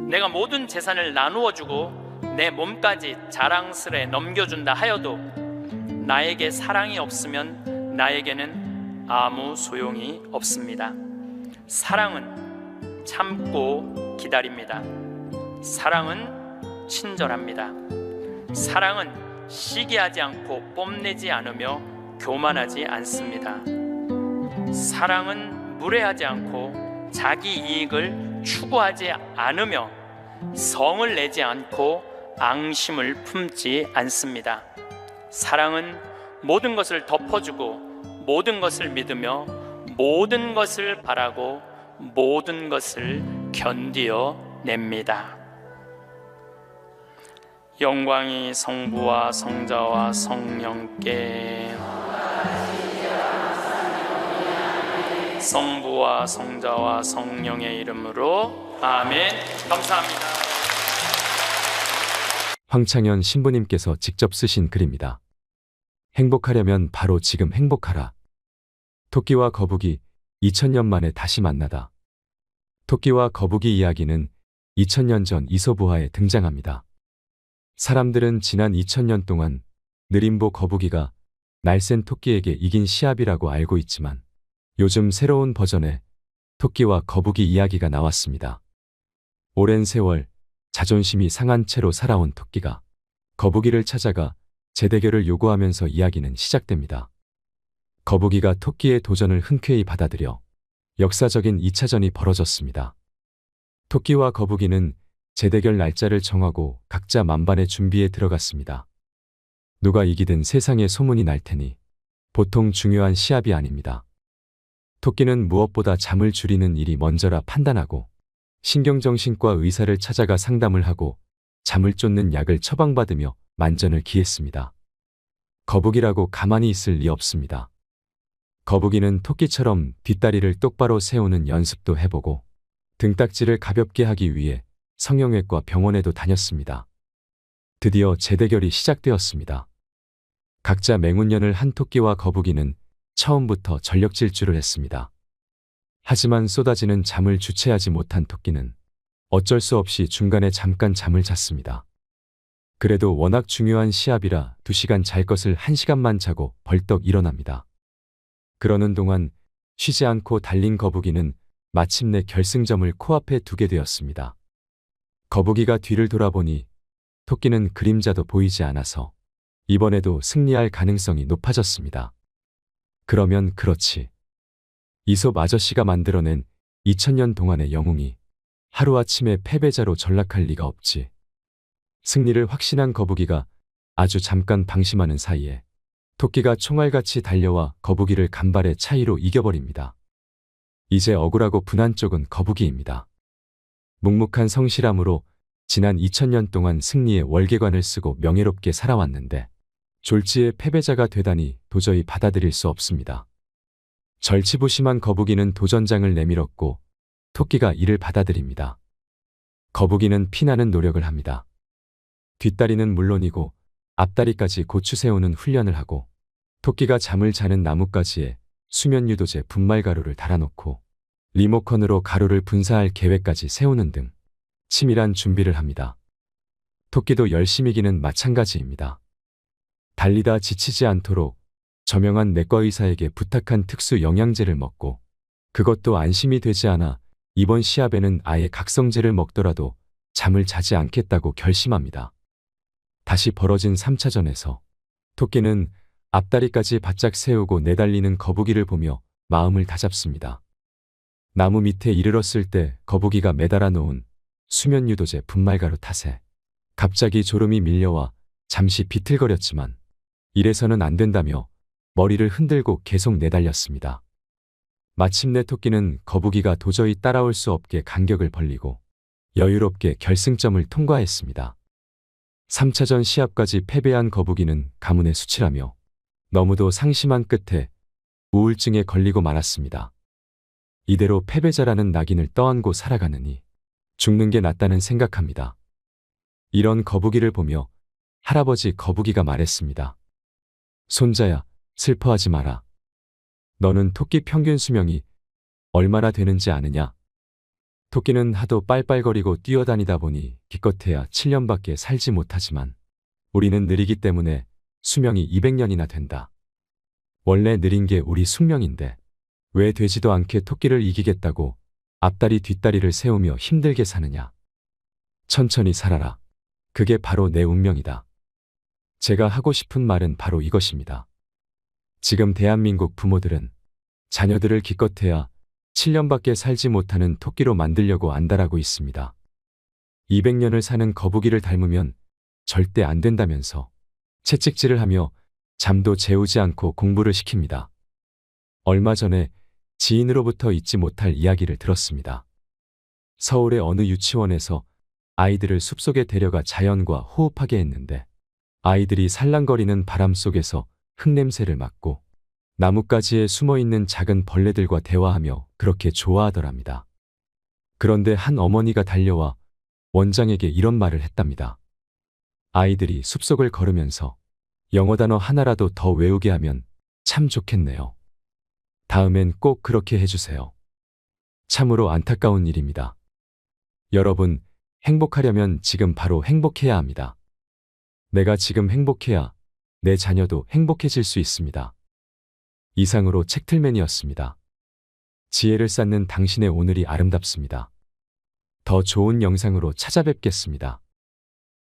Speaker 1: 내가 모든 재산을 나누어 주고 내 몸까지 자랑스레 넘겨준다 하여도 나에게 사랑이 없으면 나에게는 아무 소용이 없습니다. 사랑은 참고 기다립니다. 사랑은 친절합니다. 사랑은 시기하지 않고 뽐내지 않으며 교만하지 않습니다. 사랑은 무례하지 않고 자기 이익을 추구하지 않으며 성을 내지 않고 앙심을 품지 않습니다. 사랑은 모든 것을 덮어주고 모든 것을 믿으며 모든 것을 바라고 모든 것을 견디어냅니다. 영광이 성부와 성자와 성령께, 성부와 성자와 성령의 이름으로 아멘. 감사합니다.
Speaker 2: 황창현 신부님께서 직접 쓰신 글입니다. 행복하려면 바로 지금 행복하라. 토끼와 거북이 2000년 만에 다시 만나다. 토끼와 거북이 이야기는 2000년 전 이솝우화에 등장합니다. 사람들은 지난 2000년 동안 느림보 거북이가 날쌘 토끼에게 이긴 시합이라고 알고 있지만 요즘 새로운 버전의 토끼와 거북이 이야기가 나왔습니다. 오랜 세월 자존심이 상한 채로 살아온 토끼가 거북이를 찾아가 재대결을 요구하면서 이야기는 시작됩니다. 거북이가 토끼의 도전을 흔쾌히 받아들여 역사적인 2차전이 벌어졌습니다. 토끼와 거북이는 재대결 날짜를 정하고 각자 만반의 준비에 들어갔습니다. 누가 이기든 세상에 소문이 날 테니 보통 중요한 시합이 아닙니다. 토끼는 무엇보다 잠을 줄이는 일이 먼저라 판단하고 신경정신과 의사를 찾아가 상담을 하고 잠을 쫓는 약을 처방받으며 만전을 기했습니다. 거북이라고 가만히 있을 리 없습니다. 거북이는 토끼처럼 뒷다리를 똑바로 세우는 연습도 해보고 등딱지를 가볍게 하기 위해 성형외과 병원에도 다녔습니다. 드디어 재대결이 시작되었습니다. 각자 맹운년을 한 토끼와 거북이는 처음부터 전력 질주를 했습니다. 하지만 쏟아지는 잠을 주체하지 못한 토끼는 어쩔 수 없이 중간에 잠깐 잠을 잤습니다. 그래도 워낙 중요한 시합이라 2시간 잘 것을 1시간만 자고 벌떡 일어납니다. 그러는 동안 쉬지 않고 달린 거북이는 마침내 결승점을 코앞에 두게 되었습니다. 거북이가 뒤를 돌아보니 토끼는 그림자도 보이지 않아서 이번에도 승리할 가능성이 높아졌습니다. 그러면 그렇지. 이솝 아저씨가 만들어낸 2000년 동안의 영웅이 하루아침에 패배자로 전락할 리가 없지. 승리를 확신한 거북이가 아주 잠깐 방심하는 사이에 토끼가 총알같이 달려와 거북이를 간발의 차이로 이겨버립니다. 이제 억울하고 분한 쪽은 거북이입니다. 묵묵한 성실함으로 지난 2000년 동안 승리의 월계관을 쓰고 명예롭게 살아왔는데 졸지의 패배자가 되다니 도저히 받아들일 수 없습니다. 절치부심한 거북이는 도전장을 내밀었고 토끼가 이를 받아들입니다. 거북이는 피나는 노력을 합니다. 뒷다리는 물론이고 앞다리까지 고추 세우는 훈련을 하고 토끼가 잠을 자는 나뭇가지에 수면 유도제 분말 가루를 달아놓고 리모컨으로 가루를 분사할 계획까지 세우는 등 치밀한 준비를 합니다. 토끼도 열심히 기는 마찬가지입니다. 달리다 지치지 않도록 저명한 내과 의사에게 부탁한 특수 영양제를 먹고 그것도 안심이 되지 않아 이번 시합에는 아예 각성제를 먹더라도 잠을 자지 않겠다고 결심합니다. 다시 벌어진 3차전에서 토끼는 앞다리까지 바짝 세우고 내달리는 거북이를 보며 마음을 다잡습니다. 나무 밑에 이르렀을 때 거북이가 매달아 놓은 수면 유도제 분말가루 탓에 갑자기 졸음이 밀려와 잠시 비틀거렸지만 이래서는 안 된다며 머리를 흔들고 계속 내달렸습니다. 마침내 토끼는 거북이가 도저히 따라올 수 없게 간격을 벌리고 여유롭게 결승점을 통과했습니다. 3차전 시합까지 패배한 거북이는 가문에 수치라며 너무도 상심한 끝에 우울증에 걸리고 말았습니다. 이대로 패배자라는 낙인을 떠안고 살아가느니 죽는 게 낫다는 생각합니다. 이런 거북이를 보며 할아버지 거북이가 말했습니다. 손자야, 슬퍼하지 마라. 너는 토끼 평균 수명이 얼마나 되는지 아느냐? 토끼는 하도 빨빨거리고 뛰어다니다 보니 기껏해야 7년밖에 살지 못하지만 우리는 느리기 때문에 수명이 200년이나 된다. 원래 느린 게 우리 숙명인데 왜 되지도 않게 토끼를 이기겠다고 앞다리 뒷다리를 세우며 힘들게 사느냐. 천천히 살아라. 그게 바로 내 운명이다. 제가 하고 싶은 말은 바로 이것입니다. 지금 대한민국 부모들은 자녀들을 기껏해야 7년밖에 살지 못하는 토끼로 만들려고 안달하고 있습니다. 200년을 사는 거북이를 닮으면 절대 안 된다면서 채찍질을 하며 잠도 재우지 않고 공부를 시킵니다. 얼마 전에 지인으로부터 잊지 못할 이야기를 들었습니다. 서울의 어느 유치원에서 아이들을 숲속에 데려가 자연과 호흡하게 했는데 아이들이 살랑거리는 바람 속에서 흙냄새를 맡고 나뭇가지에 숨어있는 작은 벌레들과 대화하며 그렇게 좋아하더랍니다. 그런데 한 어머니가 달려와 원장에게 이런 말을 했답니다. 아이들이 숲속을 걸으면서 영어 단어 하나라도 더 외우게 하면 참 좋겠네요. 다음엔 꼭 그렇게 해주세요. 참으로 안타까운 일입니다. 여러분, 행복하려면 지금 바로 행복해야 합니다. 내가 지금 행복해야 내 자녀도 행복해질 수 있습니다. 이상으로 책틀맨이었습니다. 지혜를 쌓는 당신의 오늘이 아름답습니다. 더 좋은 영상으로 찾아뵙겠습니다.